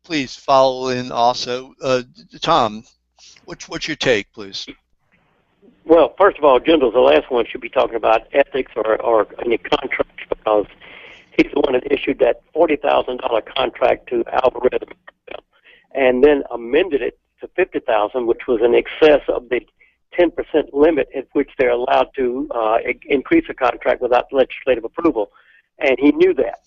please follow in also. Tom, what's your take, please? Well, first of all, Jindal's the last one should be talking about ethics or any contracts, because he's the one that issued that $40,000 contract to Algorithm and then amended it to $50,000, which was in excess of the 10% limit at which they're allowed to increase a contract without legislative approval. And he knew that.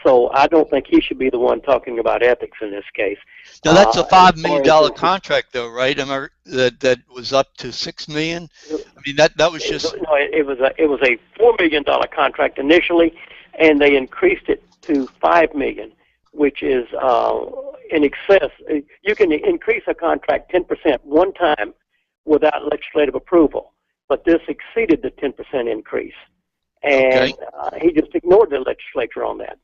So I don't think he should be the one talking about ethics in this case. Now that's a $5 million contract, though, right? That was up to $6 million. I mean, that was just no. It was a $4 million contract initially, and they increased it to $5 million, which is in excess. You can increase a contract 10% one time without legislative approval, but this exceeded the 10% increase. And he just ignored the legislature on that.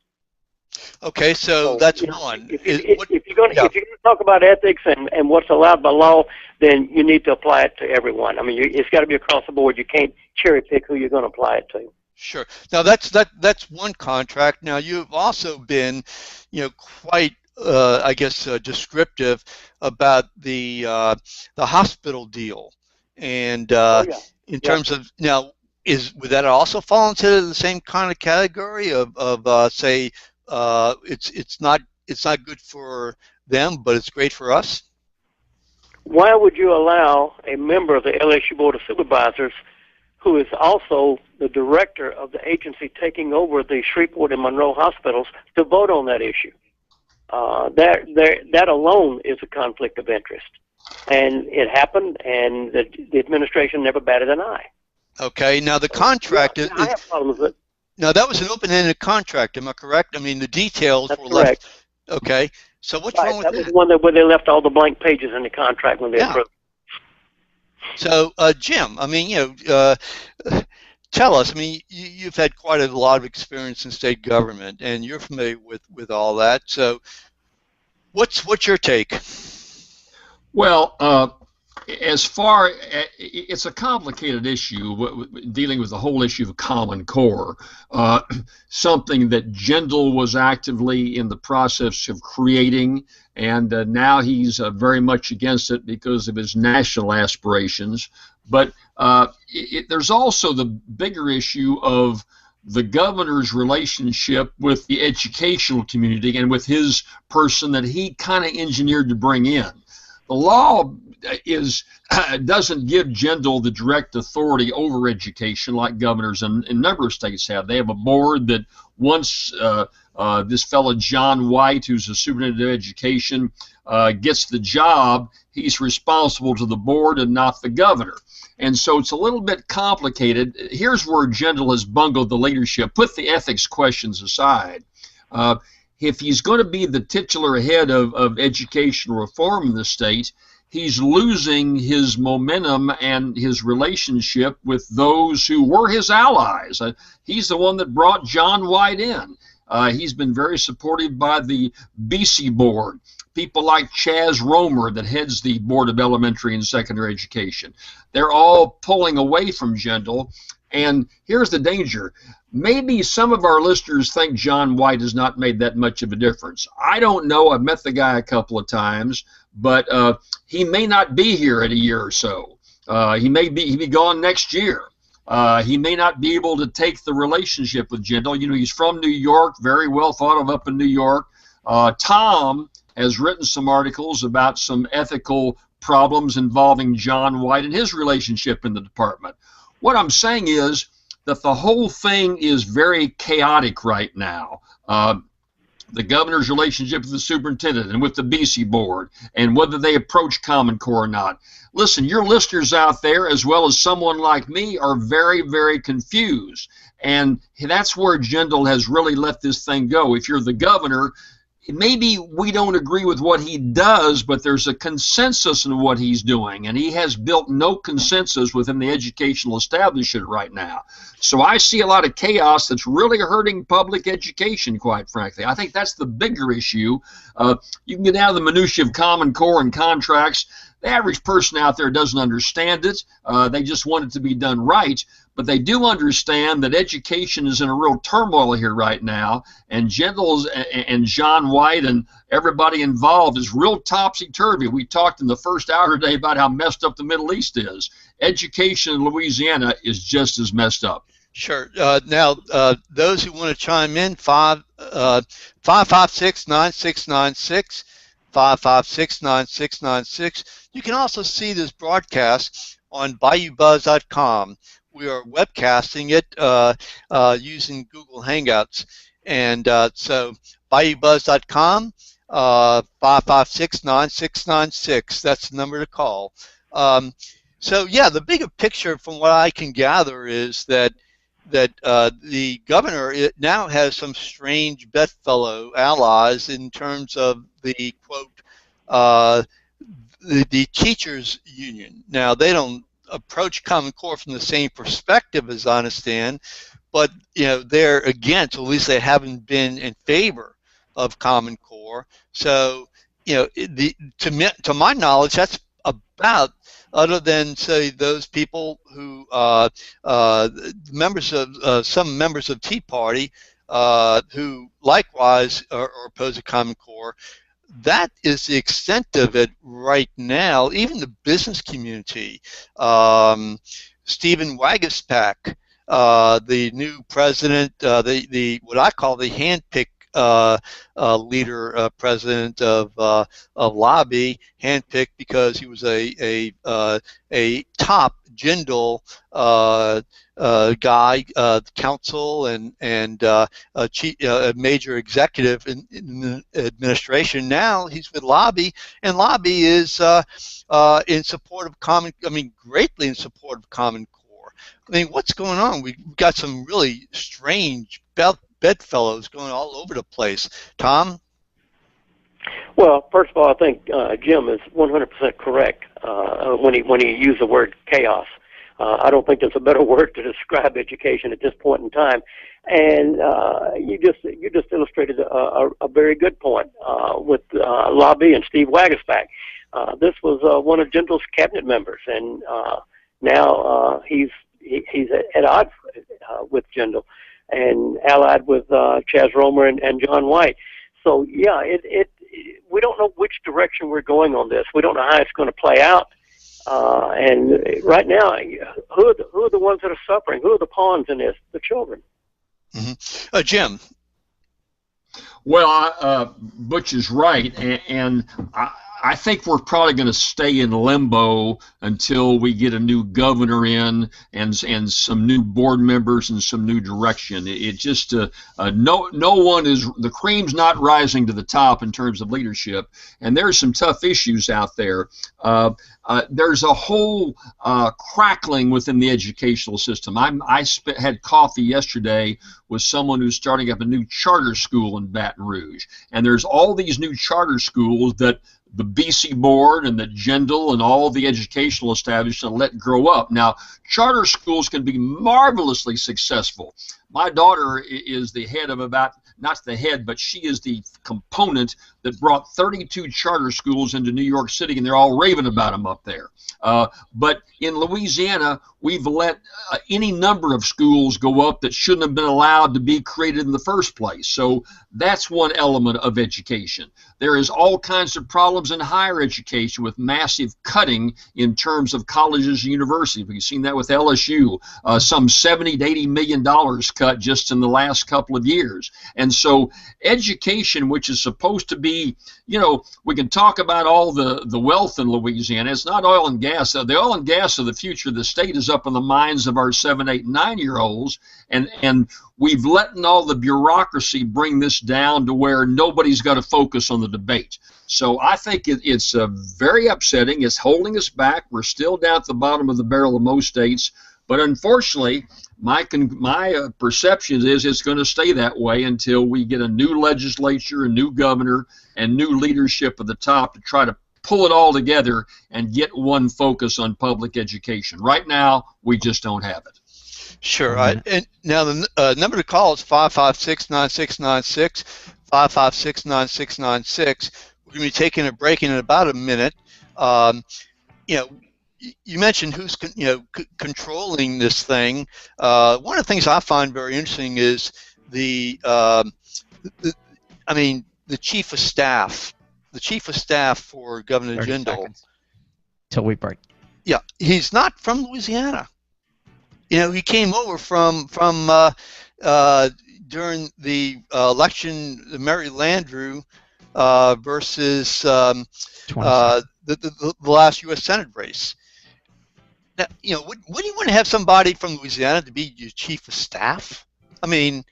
Okay, so that's one. If you're going to talk about ethics and what's allowed by law, then you need to apply it to everyone. I mean, it's got to be across the board. You can't cherry pick who you're going to apply it to. Sure. Now that's one contract. Now you've also been, quite I guess descriptive about the hospital deal, and in terms of now. Would that also fall into the same kind of category of say it's not good for them, but it's great for us? Why would you allow a member of the LSU Board of Supervisors, who is also the director of the agency taking over the Shreveport and Monroe hospitals, to vote on that issue? That alone is a conflict of interest, and it happened, and the administration never batted an eye. Okay, now the contract is. I have problems with it. Now that was an open-ended contract, am I correct? I mean, the details were left. Okay, so what's wrong with that? That was one where they left all the blank pages in the contract when they approved. So, Jim, I mean, tell us. I mean, you've had quite a lot of experience in state government, and you're familiar with all that. So, what's your take? Well. It's a complicated issue dealing with the whole issue of Common Core, something that Jindal was actively in the process of creating, and now he's very much against it because of his national aspirations. But there's also the bigger issue of the governor's relationship with the educational community and with his person that he kind of engineered to bring in. The law doesn't give Jindal the direct authority over education like governors in a number of states have. They have a board that once this fellow John White, who's the superintendent of education, gets the job, he's responsible to the board and not the governor. And so it's a little bit complicated. Here's where Jindal has bungled the leadership. Put the ethics questions aside. If he's going to be the titular head of educational reform in the state, he's losing his momentum and his relationship with those who were his allies. He's the one that brought John White in. He's been very supported by the BC board, people like Chaz Romer that heads the Board of Elementary and Secondary Education. They're all pulling away from Jindal. And here's the danger. Maybe some of our listeners think John White has not made that much of a difference. I don't know. I've met the guy a couple of times, but he may not be here in a year or so. He may be gone next year. He may not be able to take the relationship with Jindal. He's from New York, very well thought of up in New York. Tom has written some articles about some ethical problems involving John White and his relationship in the department. What I'm saying is that the whole thing is very chaotic right now. The governor's relationship with the superintendent and with the BC board, and whether they approach Common Core or not. Listen, your listeners out there, as well as someone like me, are very, very confused. And that's where Jindal has really let this thing go. If you're the governor, maybe we don't agree with what he does, but there's a consensus in what he's doing, and he has built no consensus within the educational establishment right now. So I see a lot of chaos that's really hurting public education, quite frankly. I think that's the bigger issue. You can get down to the minutiae of Common Core and contracts. The average person out there doesn't understand it. They just want it to be done right. But they do understand that education is in a real turmoil here right now, and Gentles and John White and everybody involved is real topsy-turvy. We talked in the first hour today about how messed up the Middle East is. Education in Louisiana is just as messed up. Sure. Now, those who want to chime in, 556-9696, 556-9696. You can also see this broadcast on Bayoubuzz.com. We are webcasting it using Google Hangouts. And so Bayoubuzz.com, 556-9696. That's the number to call. So, yeah, the bigger picture from what I can gather is that the governor now has some strange bedfellow allies in terms of the, quote, the teachers union. Now, they don't approach Common Core from the same perspective, as I understand, but they're against, at least they haven't been in favor of Common Core. So to my knowledge, that's about, other than say those people who members of some members of Tea Party who likewise are opposed to Common Core. That is the extent of it right now. Even the business community, Stephen Sabludowsky, the new president, the what I call the handpicked leader, president of lobby, handpicked because he was a top Jindal guy, counsel and a major executive in the administration. Now he's with lobby, and lobby is in support of greatly in support of Common Core. I mean, what's going on? We've got some really strange bedfellows going all over the place. Tom? Well, first of all, I think Jim is 100% correct when he used the word chaos. I don't think there's a better word to describe education at this point in time. And you just illustrated a very good point with Lobby and Steve Sabludowsky. This was one of Gentle's cabinet members, and now he's at odds with Gentle and allied with Chaz Romer and John White. So yeah, we don't know which direction we're going on this. We don't know how it's going to play out. And right now, who are the ones that are suffering? Who are the pawns in this? The children. Mm-hmm. Jim. Well, Butch is right, and I think we're probably going to stay in limbo until we get a new governor in and some new board members and some new direction. It just no one is, the cream's not rising to the top in terms of leadership, and there's some tough issues out there. There's a whole crackling within the educational system. I had coffee yesterday with someone who's starting up a new charter school in Baton Rouge, and there's all these new charter schools that the BC Board and the Gendel and all the educational establishments let grow up. Now, charter schools can be marvelously successful. My daughter is the head of not the head, but she is the component that brought 32 charter schools into New York City, and they're all raving about them up there. But in Louisiana, we've let any number of schools go up that shouldn't have been allowed to be created in the first place. So that's one element of education. There is all kinds of problems in higher education with massive cutting in terms of colleges and universities. We've seen that with LSU, some $70 to $80 million cut just in the last couple of years. And so education, which is supposed to be, we can talk about all the wealth in Louisiana. It's not oil and gas. The oil and gas of the future of the state is up in the minds of our 7, 8, 9-year-olds, and we've let all the bureaucracy bring this down to where nobody's got to focus on the debate. So I think it's very upsetting. It's holding us back. We're still down at the bottom of the barrel of most states. But unfortunately, My perception is it's going to stay that way until we get a new legislature, a new governor, and new leadership at the top to try to pull it all together and get one focus on public education. Right now, we just don't have it. Sure. And now the number to call is 556-9696, 556-9696. We're going to be taking a break in about a minute. You mentioned who's controlling this thing. One of the things I find very interesting is the chief of staff. The chief of staff for Governor Jindal. Till we break. Yeah, he's not from Louisiana. He came over from during the election, the Mary Landrieu versus the last U.S. Senate race. Now, wouldn't you want to have somebody from Louisiana to be your chief of staff? I mean,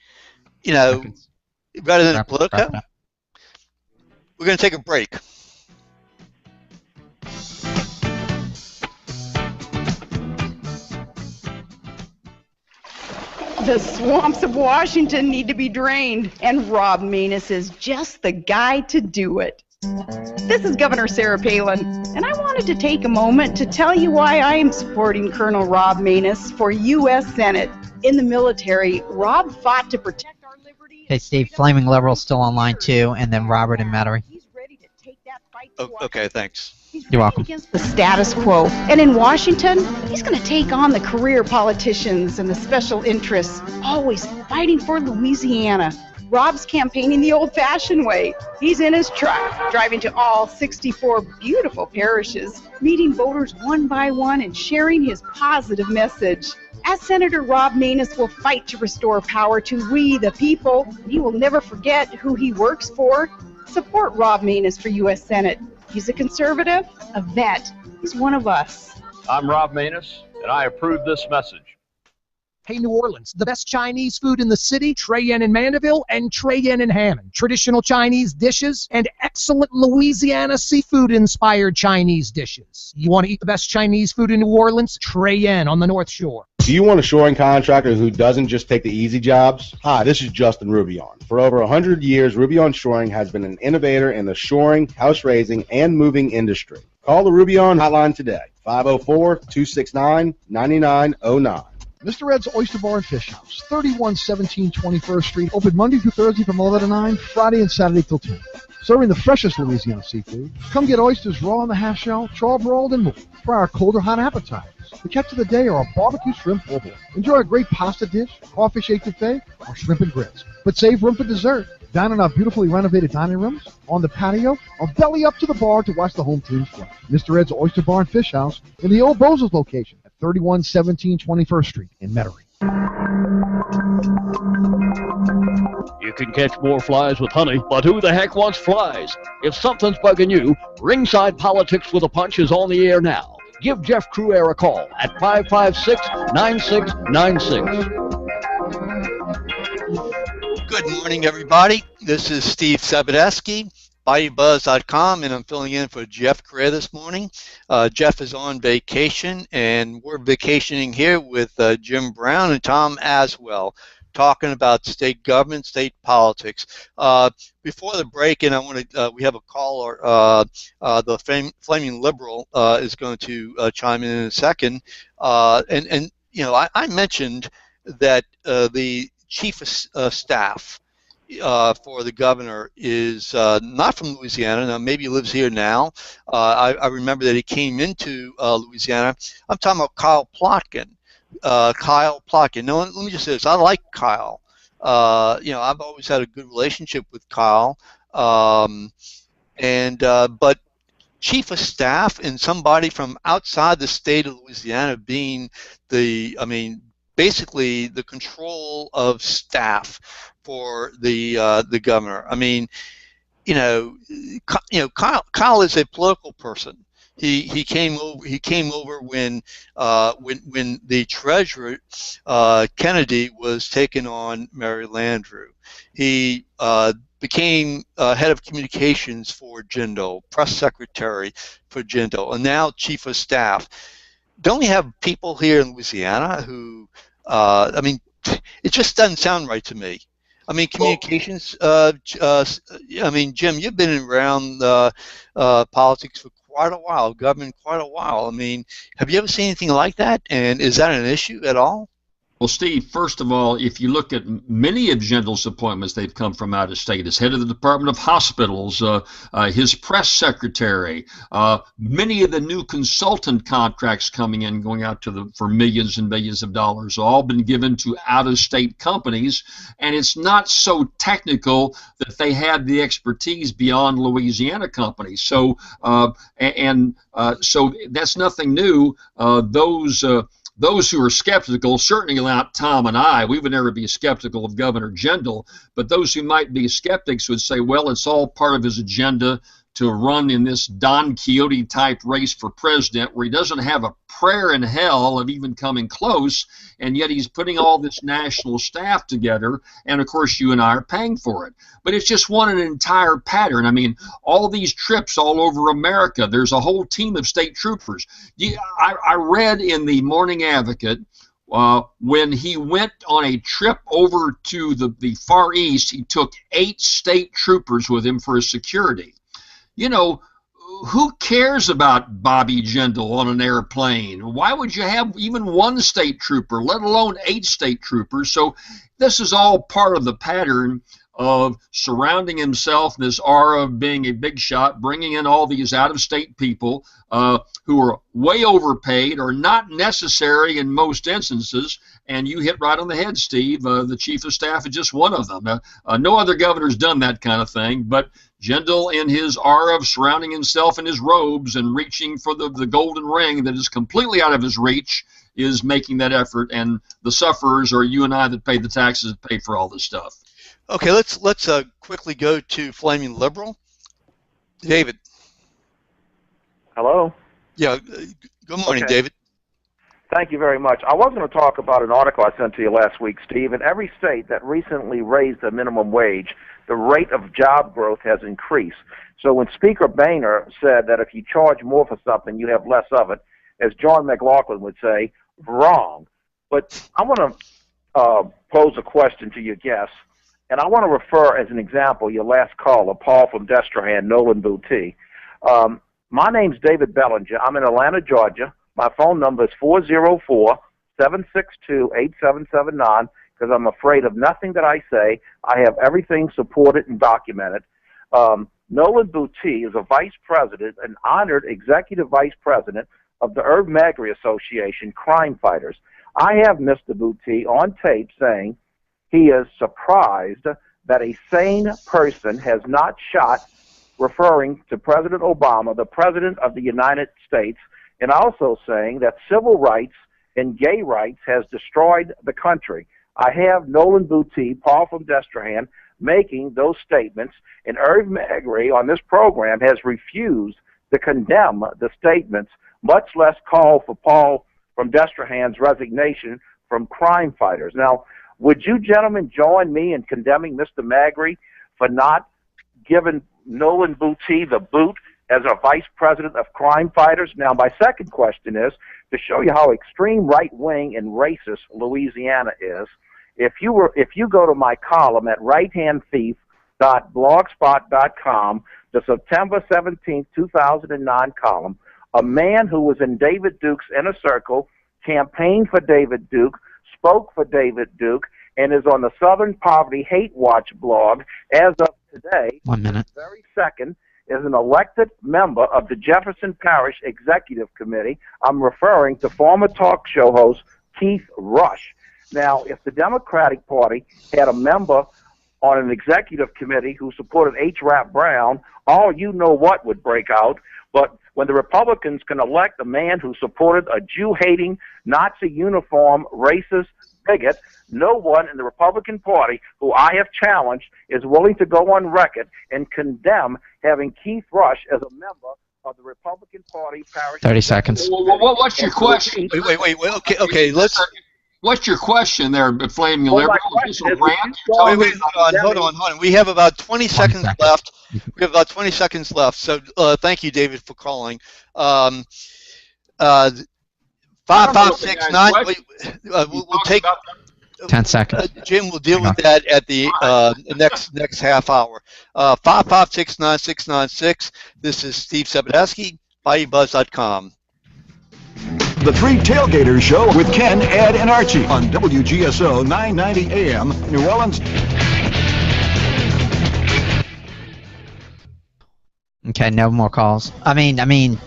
rather than a Politico. We're going to take a break. The swamps of Washington need to be drained, and Rob Maness is just the guy to do it. This is Governor Sarah Palin, and I wanted to take a moment to tell you why I am supporting Colonel Rob Maness for U.S. Senate. In the military, Rob fought to protect our liberty. Okay, Steve, Flaming Liberal still on line 2, and then Robert and Metairie. Okay, thanks. You're welcome. Against the status quo. And in Washington, he's going to take on the career politicians and the special interests, always fighting for Louisiana. Rob's campaigning the old-fashioned way. He's in his truck, driving to all 64 beautiful parishes, meeting voters one by one and sharing his positive message. As Senator Rob Maness will fight to restore power to we, the people, he will never forget who he works for. Support Rob Maness for U.S. Senate. He's a conservative, a vet. He's one of us. I'm Rob Maness, and I approve this message. Hey, New Orleans, the best Chinese food in the city, Trey Yen in Mandeville and Trey Yen in Hammond. Traditional Chinese dishes and excellent Louisiana seafood-inspired Chinese dishes. You want to eat the best Chinese food in New Orleans? Trey Yen on the North Shore. Do you want a shoring contractor who doesn't just take the easy jobs? Hi, this is Justin Rubion. For over 100 years, Rubion Shoring has been an innovator in the shoring, house raising, and moving industry. Call the Rubion hotline today, 504-269-9909. Mr. Ed's Oyster Bar and Fish House, 3117 21st Street, open Monday through Thursday from 11 to 9, Friday and Saturday till 10. Serving the freshest Louisiana seafood. Come get oysters raw on the half shell, charbroiled, rolled, and more for our colder hot appetizers. The catch of the day are our barbecue shrimp bubble. Enjoy a great pasta dish, crawfish etouffee, or shrimp and grits. But save room for dessert. Dine in our beautifully renovated dining rooms, on the patio, or belly up to the bar to watch the home teams play. Mr. Ed's Oyster Bar and Fish House in the old Bozo's location at 3117 21st Street in Metairie. You can catch more flies with honey, but who the heck wants flies? If something's bugging you, Ringside Politics with a Punch is on the air now. Give Jeff Cruair a call at 556-9696. Good morning, everybody. This is Steve Sabludowsky, Bayoubuzz.com, and I'm filling in for Jeff Cruair this morning. Jeff is on vacation, and we're vacationing here with Jim Brown and Tom Aswell, talking about state government, state politics. Before the break, and I want to, we have a caller, the Flaming Liberal is going to chime in a second. And you know, I mentioned that the chief of staff for the governor is not from Louisiana. Now, maybe he lives here now. I remember that he came into Louisiana. I'm talking about Kyle Plotkin. Kyle Plotkin. No, let me just say this. I like Kyle. You know, I've always had a good relationship with Kyle. But chief of staff and somebody from outside the state of Louisiana being the, I mean, basically the control of staff for the governor. I mean, Kyle is a political person. He came over when the treasurer Kennedy was taking on Mary Landrieu. He became head of communications for Jindal, press secretary for Jindal, and now chief of staff. Don't we have people here in Louisiana who I mean, it just doesn't sound right to me. I mean, communications. I mean, Jim, you've been around politics for quite a while, government quite a while. I mean, have you ever seen anything like that? And is that an issue at all? Well, Steve, first of all, if you look at many of Jindal's appointments, they've come from out of state. As head of the Department of Hospitals, his press secretary, many of the new consultant contracts coming in, going out to for millions and millions of dollars, all been given to out-of-state companies, and it's not so technical that they had the expertise beyond Louisiana companies. So, so that's nothing new. Those who are skeptical, certainly not Tom and I, we would never be skeptical of Governor Jindal, but those who might be skeptics would say, well, it's all part of his agenda to run in this Don Quixote type race for president where he doesn't have a prayer in hell of even coming close, and yet he's putting all this national staff together, and of course you and I are paying for it. But it's just an entire pattern. I mean, all these trips all over America, there's a whole team of state troopers. I read in the Morning Advocate when he went on a trip over to the Far East, he took 8 state troopers with him for his security. You know, who cares about Bobby Jindal on an airplane? Why would you have even 1 state trooper, let alone 8 state troopers? So this is all part of the pattern of surrounding himself in this aura of being a big shot, bringing in all these out-of-state people who are way overpaid or not necessary in most instances. And you hit right on the head, Steve. The chief of staff is just one of them. No other governor's done that kind of thing, but Jindal, in his aura of surrounding himself in his robes and reaching for the golden ring that is completely out of his reach, is making that effort. And the sufferers are you and I that pay the taxes that pay for all this stuff. Okay, let's quickly go to Flaming Liberal. David. Hello? Yeah, good morning, Okay. David. Thank you very much. I was going to talk about an article I sent to you last week, Steve. In every state that recently raised the minimum wage, the rate of job growth has increased. So when Speaker Boehner said that if you charge more for something, you have less of it, as John McLaughlin would say, wrong. But I want to pose a question to your guests, and I want to refer as an example your last caller, Paul from Destrehan, Nolan Boutte. My name's David Bellinger. I'm in Atlanta, Georgia. My phone number is 404-762-8779 because I'm afraid of nothing that I say. I have everything supported and documented. Nolan Boutte is a vice president, an honored executive vice president of the Irv Magri Association Crime Fighters. I have Mr. Boutte on tape saying he is surprised that a sane person has not shot, referring to President Obama, the President of the United States, and also saying that civil rights and gay rights has destroyed the country. I have Nolan Boutte, Paul from Destrehan, making those statements, and Irv Magri on this program has refused to condemn the statements, much less call for Paul from Destrehan's resignation from Crime Fighters. Now, would you gentlemen join me in condemning Mr. Magri for not giving Nolan Boutte the boot as a vice president of Crime Fighters? Now, my second question is to show you how extreme right-wing and racist Louisiana is. If you go to my column at righthandthief.blogspot.com, the September 17, 2009 column, a man who was in David Duke's inner circle, campaigned for David Duke, spoke for David Duke, and is on the Southern Poverty Hate Watch blog as of today. 1 minute. Very second, is an elected member of the Jefferson Parish Executive Committee. I'm referring to former talk show host Keith Rush. Now, if the Democratic Party had a member on an executive committee who supported H. Rap Brown, all you know what would break out. But when the Republicans can elect a man who supported a Jew-hating, Nazi uniform, racist bigot, no one in the Republican Party who I have challenged is willing to go on record and condemn having Keith Rush as a member of the Republican Party parish. 30 seconds. Well, what's your question? Wait. Okay. What's your question there, Flaming Liberal? Is this a rant? Wait, hold on. We have about 20 seconds left. So thank you, David, for calling. 5569. We'll take 10 seconds. Jim will deal with that at the next half hour. 5569696. This is Steve Sabludowsky, Bayoubuzz.com. The Three Tailgaters Show with Ken, Ed, and Archie on WGSO 990 AM, New Orleans. Okay, no more calls. I mean.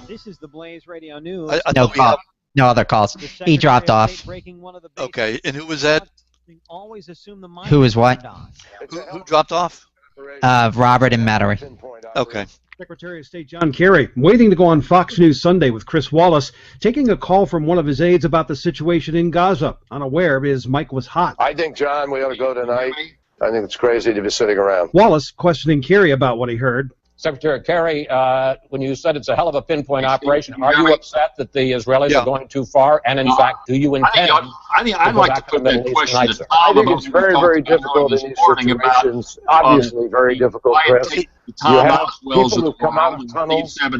This is the Blaze Radio News. No call. No other calls. He dropped off. Okay, and who was that? Always assume the Who is what? Who dropped off? Robert and Metairie. Okay. Secretary of State John Kerry waiting to go on Fox News Sunday with Chris Wallace, taking a call from one of his aides about the situation in Gaza, unaware his mic was hot. I think, John, we ought to go tonight. I think it's crazy to be sitting around. Wallace questioning Kerry about what he heard. Secretary Kerry, when you said it's a hell of a pinpoint operation, are you upset that the Israelis are going too far? And in fact, do you intend I'd like to put that question to Tom. I think it's very, very difficult in these situations. Obviously, very difficult, Chris. You have people who come out of tunnels. You have a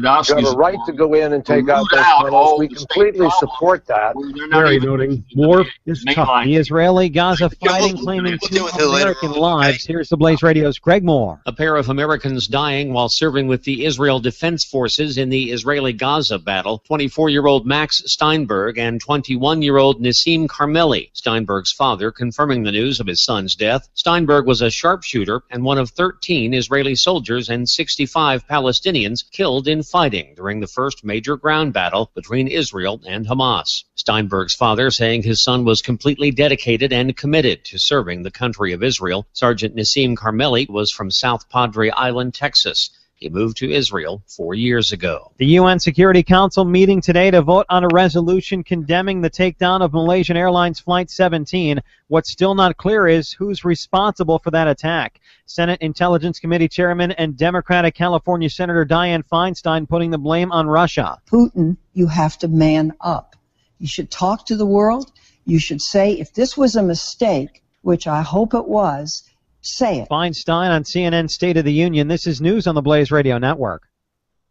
right to go in and take out those tunnels. We completely support that. Kerry noting war is tough. The Israeli-Gaza fighting claiming 2 American lives. Here's the Blaze Radio's Greg Moore. A pair of Americans dying while serving with the Israel Defense Forces in the Israeli-Gaza battle. 24-year-old Max Steinberg and 21-year-old Nassim Carmeli. Steinberg's father confirming the news of his son's death. Steinberg was a sharpshooter and one of 13 Israeli soldiers and 65 Palestinians killed in fighting during the first major ground battle between Israel and Hamas. Steinberg's father saying his son was completely dedicated and committed to serving the country of Israel. Sergeant Nassim Carmeli was from South Padre Island, Texas. He moved to Israel 4 years ago. The UN Security Council meeting today to vote on a resolution condemning the takedown of Malaysian Airlines Flight 17. What's still not clear is who's responsible for that attack. Senate Intelligence Committee Chairman and Democratic California Senator Dianne Feinstein putting the blame on Russia. Putin, you have to man up. You should talk to the world. You should say, if this was a mistake, which I hope it was, say it. Feinstein on CNN State of the Union. This is news on the Blaze Radio Network.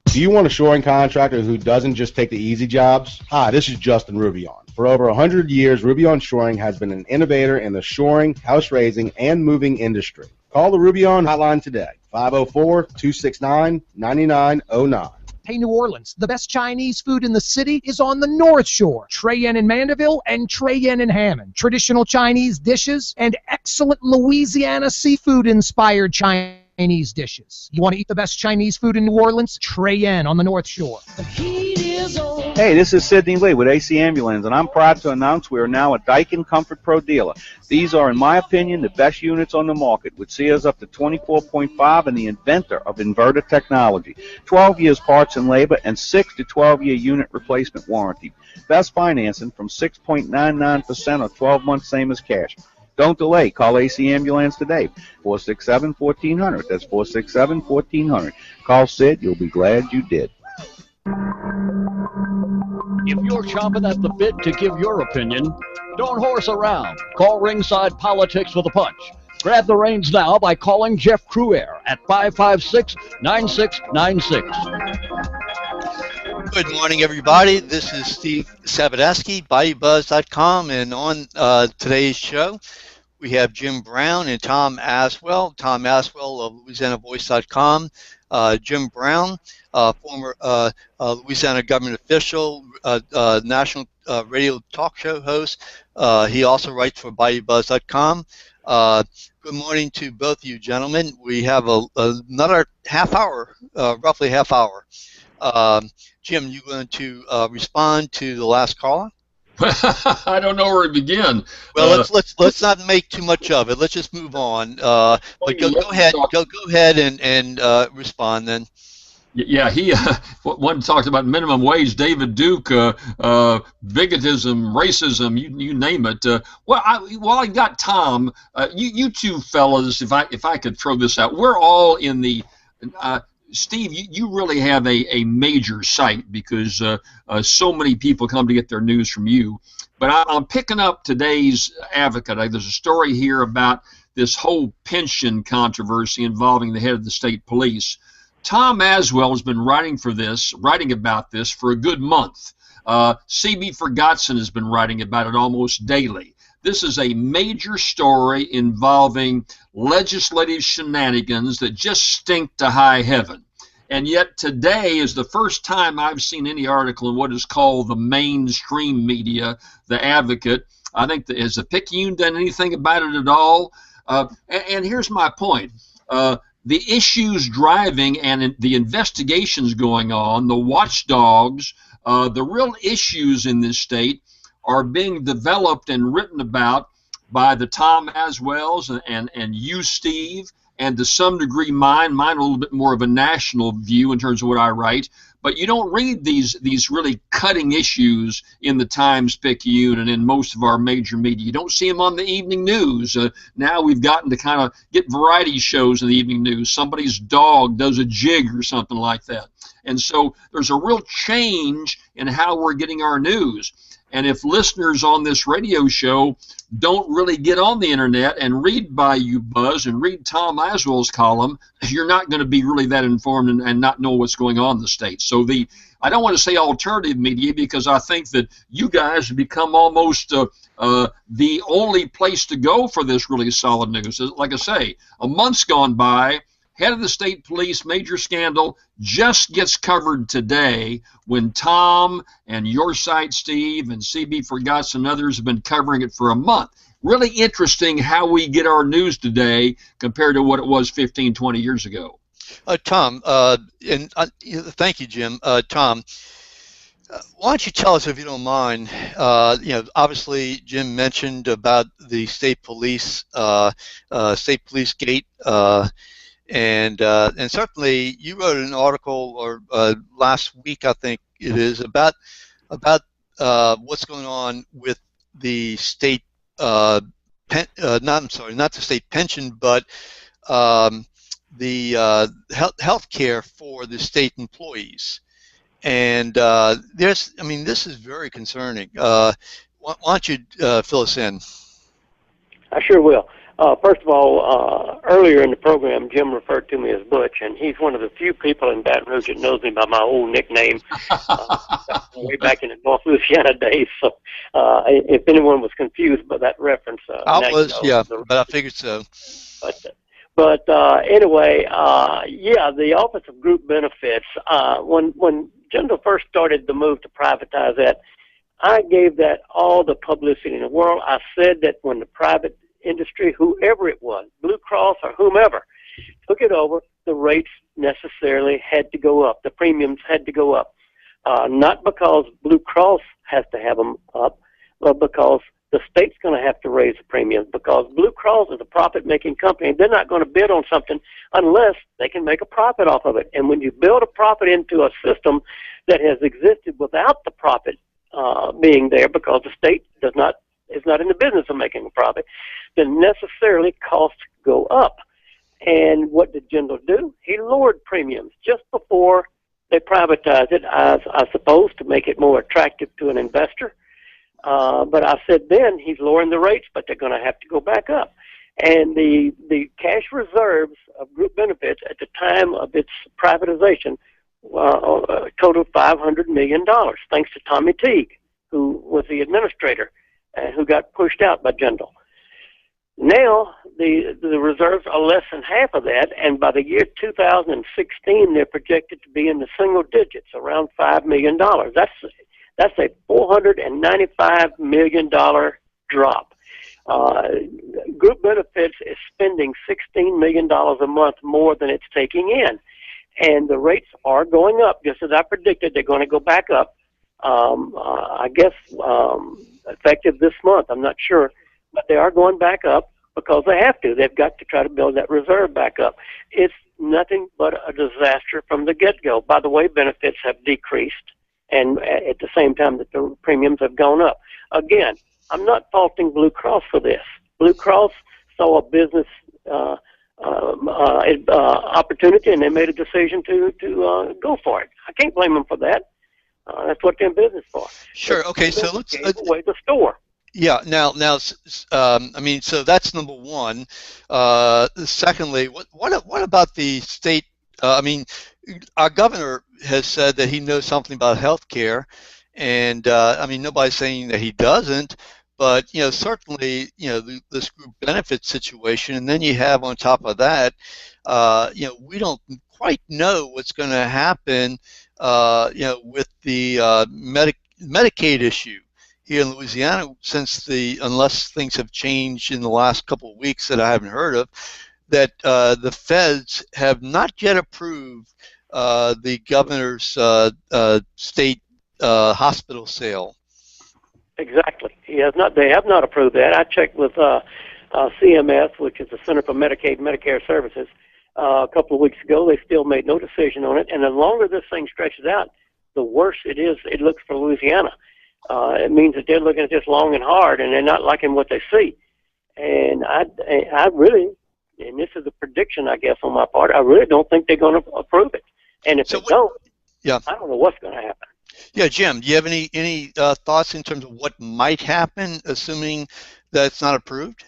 Do you want a shoring contractor who doesn't just take the easy jobs? Hi, this is Justin Rubion. For over 100 years, Rubion Shoring has been an innovator in the shoring, house raising, and moving industry. Call the Rubion hotline today, 504-269-9909. Hey, New Orleans, the best Chinese food in the city is on the North Shore. Trey Yen in Mandeville and Trey Yen in Hammond. Traditional Chinese dishes and excellent Louisiana seafood-inspired Chinese dishes. You want to eat the best Chinese food in New Orleans? Trey Yen on the North Shore. Hey, this is Sidney Lee with AC Ambulance, and I'm proud to announce we are now a Daikin Comfort Pro dealer. These are, in my opinion, the best units on the market, with seals up to 24.5 and the inventor of inverter technology. 12 years parts and labor and 6 to 12-year unit replacement warranty. Best financing from 6.99% or 12 months, same as cash. Don't delay. Call AC Ambulance today, 467-1400. That's 467-1400. Call Sid. You'll be glad you did. If you're chomping at the bit to give your opinion, don't horse around. Call Ringside Politics with a Punch. Grab the reins now by calling Jeff Cruer at 556-9696. Good morning, everybody. This is Steve Sabludowsky, Bayoubuzz.com, and on today's show, we have Jim Brown and Tom Aswell. Tom Aswell of LouisianaVoice.com. Jim Brown, former Louisiana government official, national radio talk show host. He also writes for Bayoubuzz.com. Good morning to both of you gentlemen. We have another half hour, roughly half hour. Jim, you going to respond to the last caller? I don't know where to begin. Well, let's not make too much of it. Let's just move on. But go ahead and respond then. Yeah, he one talked about minimum wage. David Duke, bigotism, racism, you name it. While I got Tom, you two fellas, if I could throw this out, we're all in the. Steve, you really have a major site because so many people come to get their news from you. But I'm picking up today's Advocate. There's a story here about this whole pension controversy involving the head of the state police. Tom Aswell has been writing about this for a good month. C.B. Ferguson has been writing about it almost daily. This is a major story involving legislative shenanigans that just stink to high heaven. And yet today is the first time I've seen any article in what is called the mainstream media, the Advocate. I think has the Picayune done anything about it at all? And here's my point. The issues driving and the investigations going on, the watchdogs, the real issues in this state are being developed and written about by the Tom Aswells and you, Steve, and to some degree mine a little bit more of a national view in terms of what I write. But you don't read these really cutting issues in the Times-Picayune and in most of our major media. You don't see them on the evening news. Now we've gotten to kind of get variety shows in the evening news. Somebody's dog does a jig or something like that. And so there's a real change in how we're getting our news. And if listeners on this radio show don't really get on the internet and read Bayoubuzz and read Tom Aswell's column, you're not going to be really that informed and not know what's going on in the state. So I don't want to say alternative media because I think that you guys have become almost the only place to go for this really solid news. Like I say, a month's gone by. Head of the state police, major scandal, just gets covered today when Tom and your site, Steve, and C.B. Ferguson and others have been covering it for a month. Really interesting how we get our news today compared to what it was 15, 20 years ago. Tom, thank you, Jim. Tom, why don't you tell us, if you don't mind, obviously Jim mentioned about the state police gate, and certainly you wrote an article or last week, I think it is, about what's going on with the state not the state pension, but the health care for the state employees. And this is very concerning. Why don't you fill us in? I sure will. First of all, earlier in the program, Jim referred to me as Butch, and he's one of the few people in Baton Rouge that knows me by my old nickname way back in the North Louisiana days. So if anyone was confused by that reference, I was, yeah, but I figured so. But anyway, yeah, the Office of Group Benefits, when General first started the move to privatize that, I gave that all the publicity in the world. I said that when the private industry, whoever it was, Blue Cross or whomever, took it over, the rates necessarily had to go up. The premiums had to go up. Not because Blue Cross has to have them up, but because the state's going to have to raise the premiums, because Blue Cross is a profit-making company, and they're not going to bid on something unless they can make a profit off of it. And when you build a profit into a system that has existed without the profit being there, because the state is not in the business of making a profit, then necessarily costs go up. And what did Jindal do? He lowered premiums just before they privatized it, I suppose, to make it more attractive to an investor. But I said then he's lowering the rates, but they're going to have to go back up. And the cash reserves of group benefits at the time of its privatization totaled $500 million, thanks to Tommy Teague, who was the administrator and who got pushed out by Jindal. Now the reserves are less than half of that, and by the year 2016 they're projected to be in the single digits, around $5 million. That's a $495 million drop. Group Benefits is spending $16 million a month more than it's taking in. And the rates are going up, just as I predicted. They're going to go back up, I guess, effective this month. I'm not sure. But they are going back up because they have to. They've got to try to build that reserve back up. It's nothing but a disaster from the get-go. By the way, benefits have decreased, and at the same time that the premiums have gone up. Again, I'm not faulting Blue Cross for this. Blue Cross saw a business opportunity, and they made a decision to go for it. I can't blame them for that. That's what they're in business for. Sure. Okay. So let's away the store. Yeah. Now, I mean, so that's number one. Secondly, what about the state? I mean, our governor has said that he knows something about health care, And I mean, nobody's saying that he doesn't, but certainly, this group benefit situation, and then you have on top of that, we don't quite know what's going to happen, with the Medicaid issue here in Louisiana, unless things have changed in the last couple of weeks that I haven't heard of, that the feds have not yet approved the governor's state hospital sale. Exactly. He has not. They have not approved that. I checked with CMS, which is the Center for Medicaid and Medicare Services, a couple of weeks ago. They still made no decision on it. And the longer this thing stretches out, the worse it looks for Louisiana. It means that they're looking at this long and hard, and they're not liking what they see. And I really, and this is a prediction, I guess, on my part, I really don't think they're going to approve it. And if they don't, I don't know what's going to happen. Yeah, Jim, do you have any thoughts in terms of what might happen, assuming that it's not approved?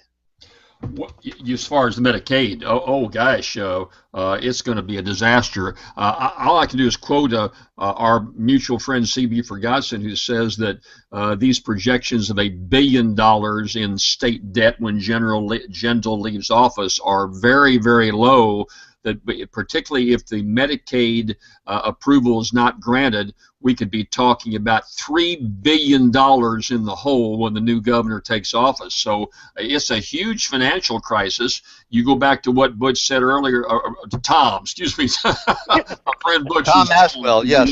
Well, as far as the Medicaid, gosh, it's going to be a disaster. All I can do is quote our mutual friend C.B. Ferguson, who says that these projections of $1 billion in state debt when Jindal leaves office are very, very low. That particularly if the Medicaid approval is not granted, we could be talking about $3 billion in the hole when the new governor takes office. So it's a huge financial crisis. You go back to what Butch said earlier, Tom, excuse me, my friend Butch. Tom Aswell, yes.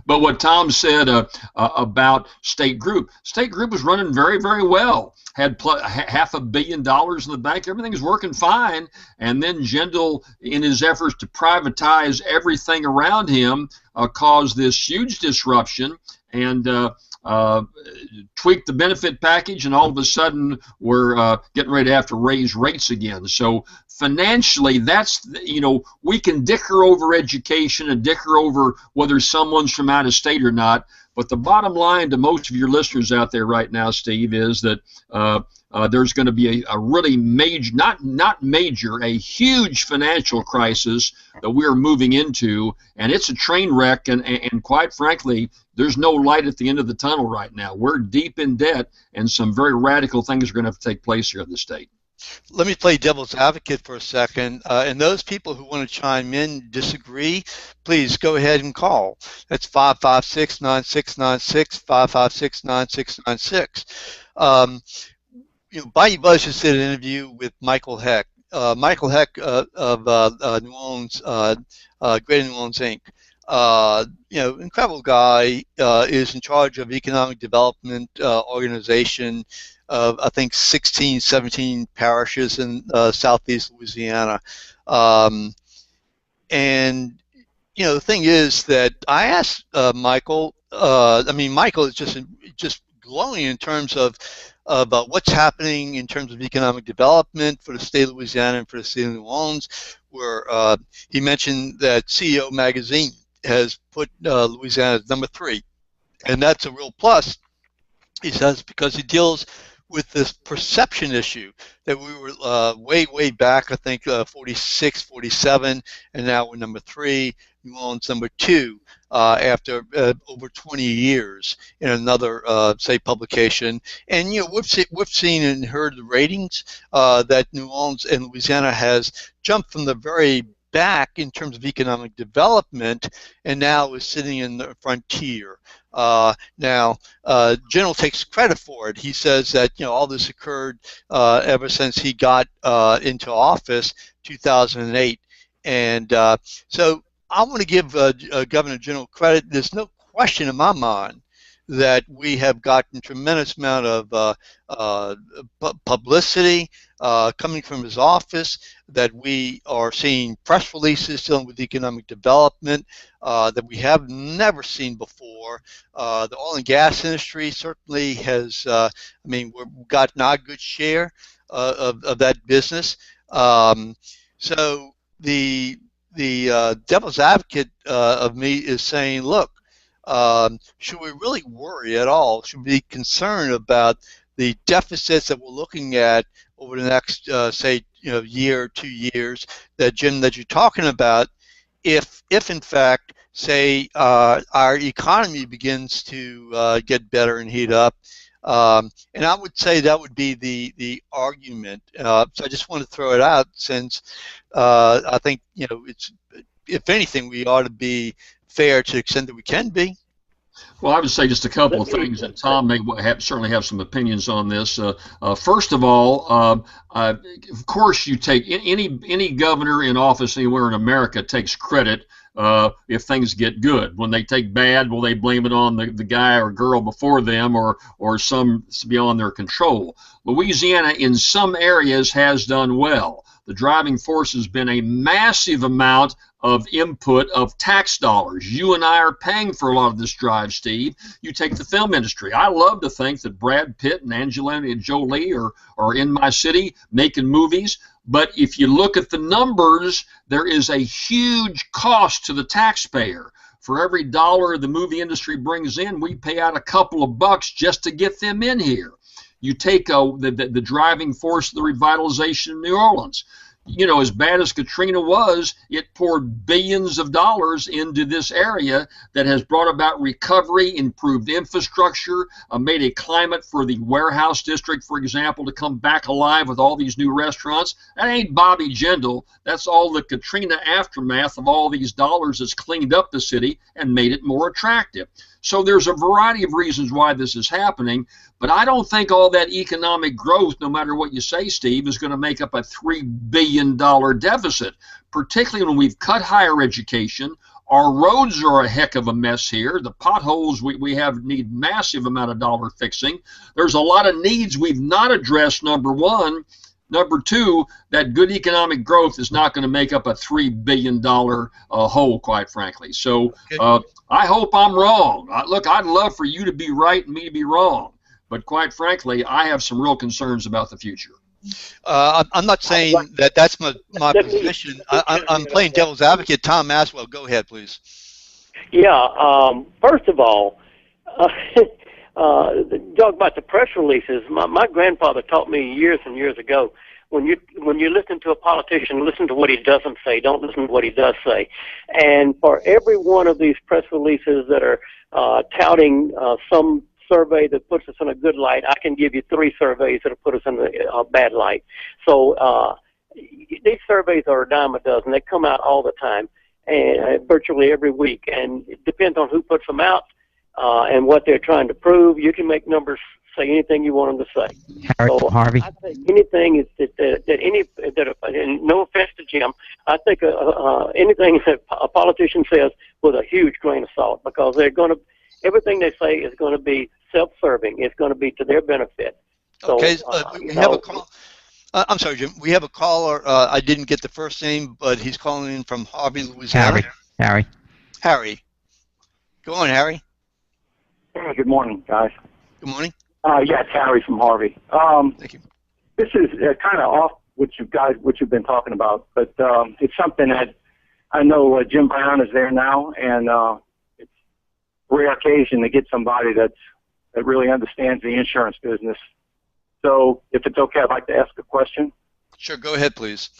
But what Tom said about State Group was running very, very well. Had $500 million in the bank. Everything is working fine. And then Jindal, in his efforts to privatize everything around him, caused this huge disruption and tweaked the benefit package. And all of a sudden, we're getting ready to have to raise rates again. So financially, that's, we can dicker over education and dicker over whether someone's from out of state or not. But the bottom line to most of your listeners out there right now, Steve, is that there's going to be a really major, not major, a huge financial crisis that we're moving into, and it's a train wreck, and quite frankly, there's no light at the end of the tunnel right now. We're deep in debt, and some very radical things are going to have to take place here in the state. Let me play devil's advocate for a second, and those people who want to chime in, disagree, please go ahead and call. That's 556-9696, 556-9696. Bayoubuzz just did an interview with Michael Heck. Michael Heck of New Orleans, Greater New Orleans, Inc. Incredible guy, is in charge of economic development organization of, I think, 16, 17 parishes in southeast Louisiana. And, the thing is that I asked Michael, Michael is just glowing in terms of what's happening in terms of economic development for the state of Louisiana and for the state of New Orleans, where he mentioned that CEO Magazine has put Louisiana as number 3. And that's a real plus, he says, because he deals with this perception issue that we were way back, I think 46, 47, and now we're number 3, New Orleans number 2, after over 20 years in another, say, publication. And, we've seen and heard the ratings that New Orleans and Louisiana has jumped from the very back in terms of economic development, and now is sitting in the frontier. Now, General takes credit for it. He says that all this occurred ever since he got into office, 2008, and so I want to give Governor General credit. There's no question in my mind that we have gotten tremendous amount of publicity coming from his office, that we are seeing press releases dealing with economic development that we have never seen before. The oil and gas industry certainly has, we've gotten a good share of that business. So the devil's advocate of me is saying, look, should we really worry at all? Should we be concerned about the deficits that we're looking at over the next, say, year or 2 years, that Jim, that you're talking about, if in fact say our economy begins to get better and heat up. And I would say that would be the argument. So I just want to throw it out, since I think, it's, if anything, we ought to be fair to the extent that we can be. Well, I would say just a couple of things, and Tom may certainly have some opinions on this. First of all, of course, you take any governor in office anywhere in America takes credit if things get good. When they take bad, will they blame it on the guy or girl before them, or some beyond their control? Louisiana, in some areas, has done well. The driving force has been a massive amount of input of tax dollars. You and I are paying for a lot of this drive, Steve. You take the film industry. I love to think that Brad Pitt and Angelina Jolie are in my city making movies, but if you look at the numbers, there is a huge cost to the taxpayer. For every dollar the movie industry brings in, we pay out a couple of bucks just to get them in here. You take the driving force of the revitalization of New Orleans. As bad as Katrina was, it poured billions of dollars into this area that has brought about recovery, improved infrastructure, made a climate for the warehouse district, for example, to come back alive with all these new restaurants. That ain't Bobby Jindal. That's all the Katrina aftermath of all these dollars that's cleaned up the city and made it more attractive. So there's a variety of reasons why this is happening, but I don't think all that economic growth, no matter what you say, Steve, is going to make up a $3 billion deficit, particularly when we've cut higher education. Our roads are a heck of a mess here. The potholes we have need massive amount of dollar fixing. There's a lot of needs we've not addressed, number one. Number two, that good economic growth is not going to make up a $3 billion hole, quite frankly. So I hope I'm wrong. Look, I'd love for you to be right and me to be wrong. But quite frankly, I have some real concerns about the future. I'm not saying that that's my position. I'm playing devil's advocate. Tom Aswell, go ahead, please. Yeah, first of all, talk about the press releases. My grandfather taught me years and years ago, when you listen to a politician, listen to what he doesn't say. Don't listen to what he does say. And for every one of these press releases that are touting some survey that puts us in a good light, I can give you 3 surveys that will put us in a bad light. So these surveys are a dime a dozen. They come out all the time, and virtually every week. And it depends on who puts them out and what they're trying to prove. You can make numbers say anything you want them to say. Harvey. I think anything and no offense to Jim, I think anything that a politician says with a huge grain of salt, because everything they say is going to be self-serving. It's going to be to their benefit. So, okay, we have a call. I'm sorry, Jim. We have a caller. I didn't get the first name, but he's calling in from Harvey, Louisiana. Harry. Go on, Harry. Good morning, guys. Good morning. Yeah, it's Harry from Harvey. Thank you. This is kind of off what you've been talking about, but it's something that I know Jim Brown is there now, and it's a rare occasion to get somebody that really understands the insurance business. So, if it's okay, I'd like to ask a question. Sure, go ahead, please.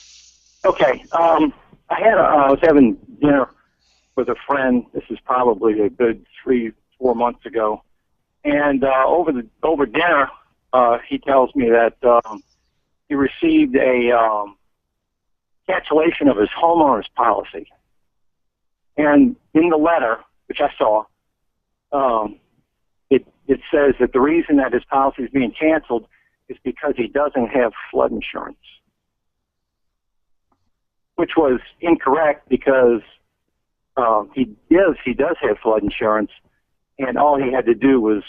Okay. I was having dinner with a friend. This is probably a good 3-4 months ago. And over dinner, he tells me that he received a cancellation of his homeowner's policy. And in the letter, which I saw, it says that the reason that his policy is being canceled is because he doesn't have flood insurance, which was incorrect, because he does have flood insurance. And all he had to do was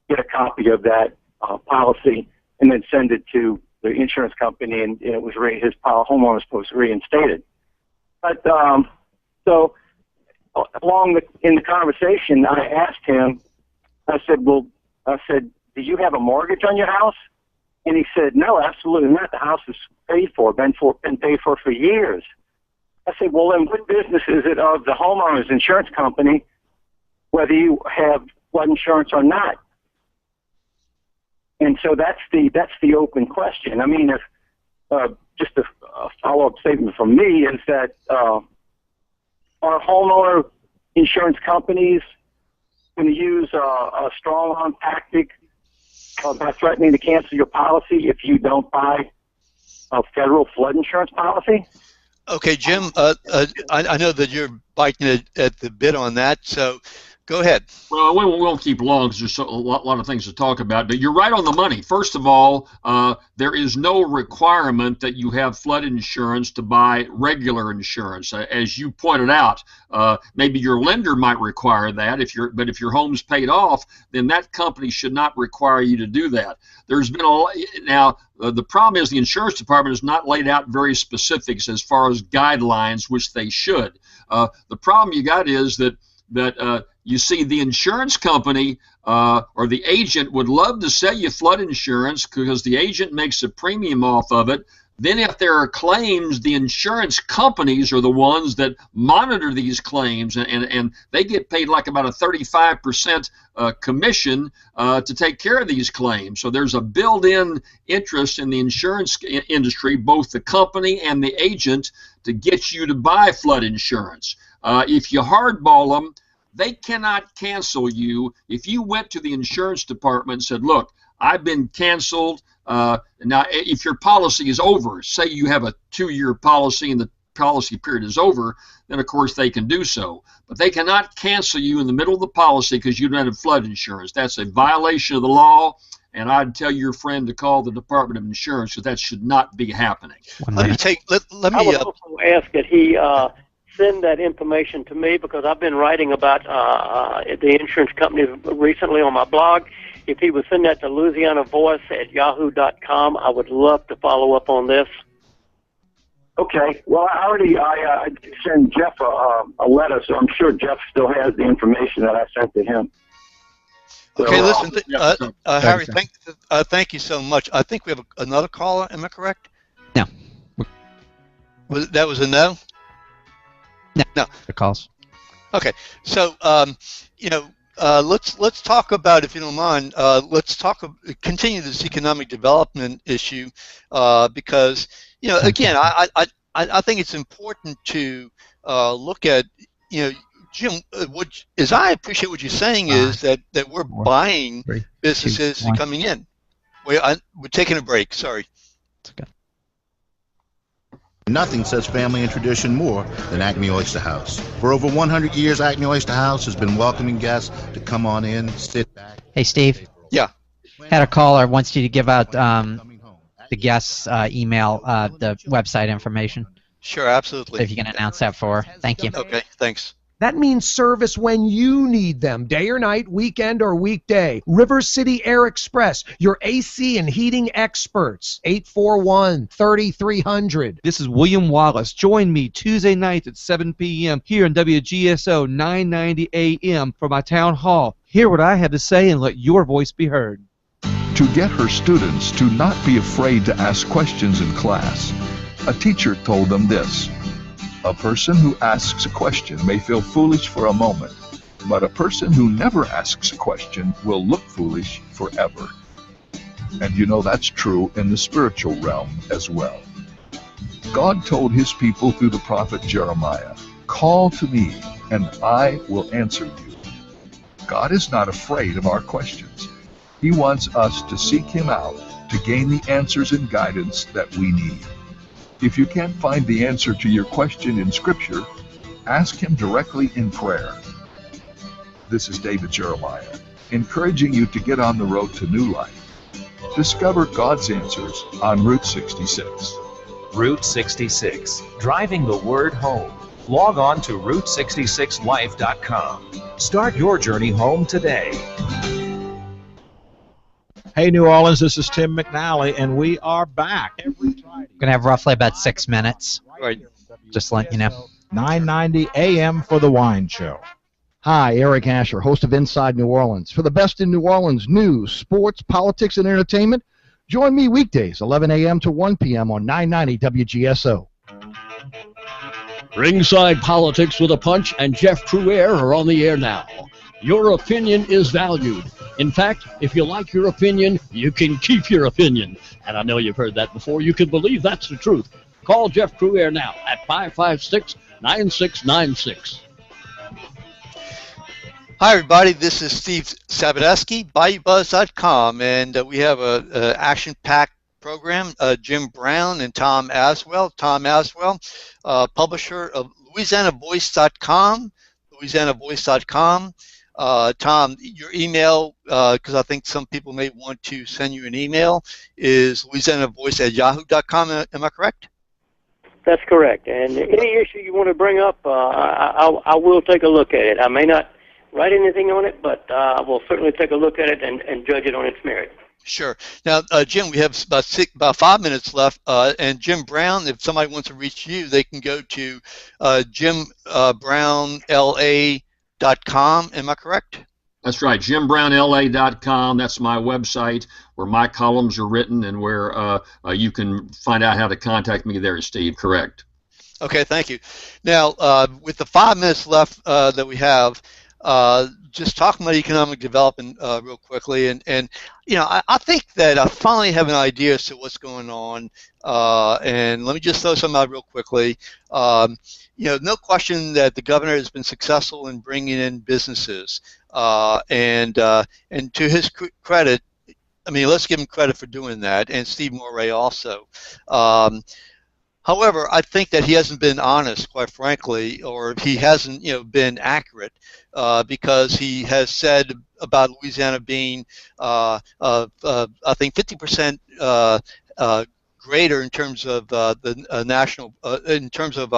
get a copy of that policy and then send it to the insurance company, and it was his homeowner was supposed to reinstate it. But so in the conversation, I asked him. I said, "Do you have a mortgage on your house?" And he said, "No, absolutely not. The house is paid for, been paid for years." I said, "Well, then what business is it of the homeowner's insurance company whether you have flood insurance or not?" And so that's the open question. I mean, if just a follow-up statement from me is that are homeowner insurance companies going to use a strong arm tactic by threatening to cancel your policy if you don't buy a federal flood insurance policy? Okay, Jim, I know that you're biting at the bit on that, so go ahead. Well, we won't keep long because there's a lot of things to talk about, but you're right on the money. First of all, there is no requirement that you have flood insurance to buy regular insurance. As you pointed out, maybe your lender might require that, but if your home's paid off, then that company should not require you to do that. There's been the problem is the insurance department has not laid out very specifics as far as guidelines, which they should. The problem you got is that you see, the insurance company or the agent would love to sell you flood insurance because the agent makes a premium off of it. Then if there are claims, the insurance companies are the ones that monitor these claims, and they get paid like about a 35% commission to take care of these claims. So there's a built-in interest in the insurance industry, both the company and the agent, to get you to buy flood insurance. If you hardball them, they cannot cancel you. If you went to the insurance department and said, look, I've been canceled. Now, if your policy is over, say you have a 2-year policy and the policy period is over, then of course they can do so. But they cannot cancel you in the middle of the policy because you don't have flood insurance. That's a violation of the law, and I'd tell your friend to call the Department of Insurance because that should not be happening. Let me I would also ask that he send that information to me because I've been writing about the insurance companies recently on my blog. If he would send that to Louisiana Voice at yahoo.com, I would love to follow up on this. Okay. Well, I did send Jeff a letter, so I'm sure Jeff still has the information that I sent to him. So, okay, listen, Harry, thank you so much. I think we have another caller. Am I correct? No. That was a no? No. The calls. Okay, so let's talk about, if you don't mind, continue this economic development issue because again, I think it's important to look at Jim. As I appreciate what you're saying is that we're buying businesses coming in. We're taking a break. Sorry. It's okay. Nothing says family and tradition more than Acme Oyster House. For over 100 years, Acme Oyster House has been welcoming guests to come on in, sit back. Hey, Steve. Yeah. Had a caller wants you to give out the guest's email, the website information. Sure, absolutely. So if you can announce that for her. Thank you. Okay, thanks. That means service when you need them, day or night, weekend or weekday. River City Air Express, your AC and heating experts. 841-3300. This is William Wallace. Join me Tuesday nights at 7 p.m. here on WGSO 990 AM for my town hall. Hear what I have to say and let your voice be heard. To get her students to not be afraid to ask questions in class, a teacher told them this: a person who asks a question may feel foolish for a moment, but a person who never asks a question will look foolish forever. And that's true in the spiritual realm as well. God told his people through the prophet Jeremiah, "Call to me, and I will answer you." God is not afraid of our questions. He wants us to seek him out to gain the answers and guidance that we need. If you can't find the answer to your question in Scripture, ask him directly in prayer. This is David Jeremiah, encouraging you to get on the road to new life. Discover God's answers on Route 66. Route 66, driving the word home. Log on to Route66Life.com. Start your journey home today. Hey, New Orleans, this is Tim McNally, and we are back every Friday. We're going to have roughly about 6 minutes. Right. Just let you know. 9:90 a.m. for the wine show. Hi, Eric Asher, host of Inside New Orleans. For the best in New Orleans news, sports, politics, and entertainment, join me weekdays, 11 a.m. to 1 p.m. on 990 WGSO. Ringside Politics with a Punch and Jeff Cruere are on the air now. Your opinion is valued. In fact, if you like your opinion, you can keep your opinion. And I know you've heard that before. You can believe that's the truth. Call Jeff Cruere now at 9696. Hi, everybody. This is Steve Sabludowsky, Bayoubuzz.com, and we have a action-packed program. Jim Brown and Tom Aswell. Tom Aswell, publisher of LouisianaVoice.com. LouisianaVoice.com. Tom, your email, because I think some people may want to send you an email, is LouisianaVoice@yahoo.com. Am I correct? That's correct. And any issue you want to bring up, I will take a look at it. I may not write anything on it, but I will certainly take a look at it and judge it on its merit. Sure. Now, Jim, we have about 5 minutes left, and Jim Brown, if somebody wants to reach you, they can go to jimbrownla.com. Am I correct? That's right, jimbrownla.com. That's my website where my columns are written and where you can find out how to contact me there, Steve. Correct. Okay, thank you. Now, with the 5 minutes left that we have, just talking about economic development real quickly, and you know, I think that I finally have an idea as to what's going on, and let me just throw something out real quickly. You know, no question that the governor has been successful in bringing in businesses, and to his credit, I mean, let's give him credit for doing that, and Steve Moray also. However, I think that he hasn't been honest, quite frankly, or he hasn't, you know, been accurate, because he has said about Louisiana being, I think, 50% greater in terms of the national, in terms of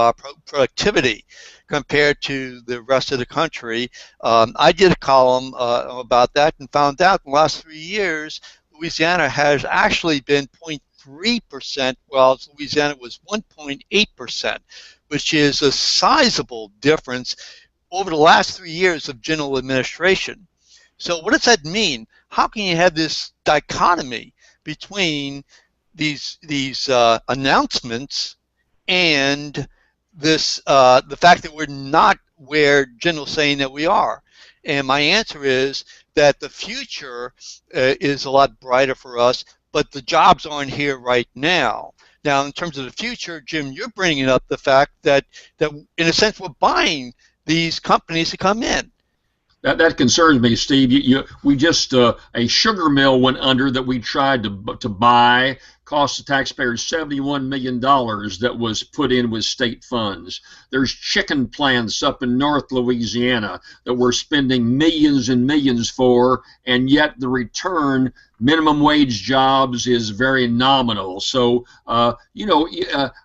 productivity compared to the rest of the country. I did a column about that and found out in the last 3 years, Louisiana has actually been 0.3%, while Louisiana was 1.8%, which is a sizable difference over the last 3 years of general administration. So what does that mean? How can you have this dichotomy between these announcements and this the fact that we're not where general's saying that we are? And my answer is that the future is a lot brighter for us, but the jobs aren't here right now. Now, in terms of the future, Jim, you're bringing up the fact that in a sense, we're buying these companies to come in. That concerns me, Steve. We just a sugar mill went under that we tried to buy, cost the taxpayers $71 million that was put in with state funds. There's chicken plants up in North Louisiana that we're spending millions and millions for, and yet the return, minimum wage jobs, is very nominal. So, you know,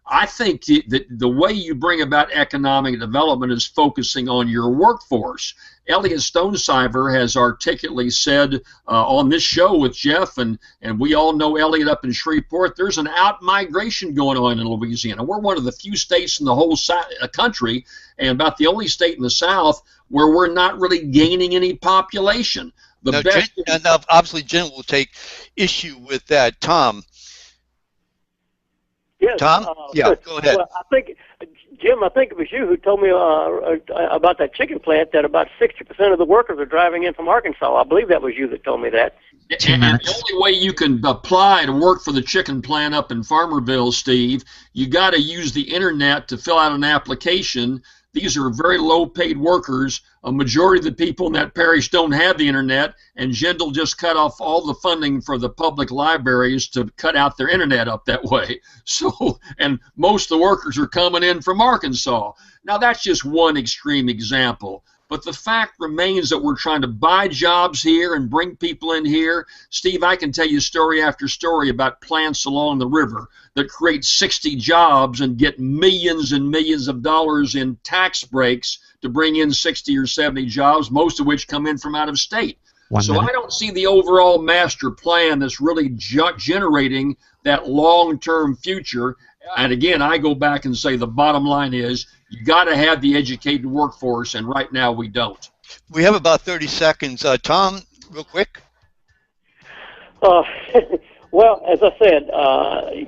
I think that the way you bring about economic development is focusing on your workforce. Elliot Stonecipher has articulately said on this show with Jeff, and we all know Elliot up in Shreveport, there's an out-migration going on in Louisiana. We're one of the few states in the whole country, and about the only state in the South where we're not really gaining any population. Obviously, Jen will take issue with that. Tom? Yes. Tom? Yeah, go ahead. Well, Jim, I think it was you who told me about that chicken plant that about 60% of the workers are driving in from Arkansas. I believe that was you that told me that. And the only way you can apply to work for the chicken plant up in Farmerville, Steve, you got to use the internet to fill out an application. These are very low-paid workers. A majority of the people in that parish don't have the internet, and Jindal just cut off all the funding for the public libraries to cut out their internet up that way. So, and most of the workers are coming in from Arkansas. Now, that's just one extreme example. But the fact remains that we're trying to buy jobs here and bring people in here. Steve, I can tell you story after story about plants along the river that create 60 jobs and get millions and millions of dollars in tax breaks to bring in 60 or 70 jobs, most of which come in from out of state. So I don't see the overall master plan that's really generating that long-term future. And again, I go back and say the bottom line is you got to have the educated workforce, and right now we don't. We have about 30 seconds. Tom, real quick. Well, as I said,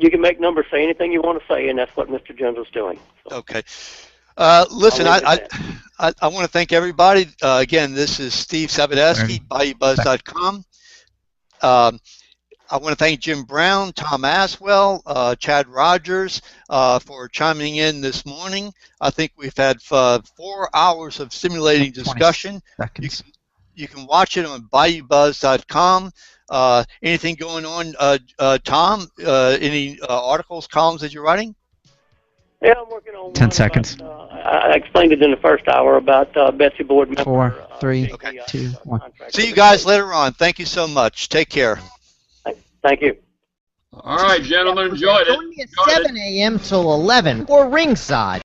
you can make numbers say anything you want to say, and that's what Mr. Jindal's doing. So. Okay. Listen, I want to thank everybody. Again, this is Steve Sabludowsky, Bayoubuzz.com. I want to thank Jim Brown, Tom Aswell, Chad Rogers for chiming in this morning. I think we've had 4 hours of stimulating discussion. You can watch it on Bayoubuzz.com. Anything going on, Tom? Any articles, columns that you're writing? Yeah, I'm working on 10 seconds. I explained it in the first hour about Betsy Board member. 4, 3, 2, 1. See you guys later on. Thank you so much. Take care. Thank you. All right, gentlemen, enjoyed it. Join me at 7 a.m. till 11 or ringside.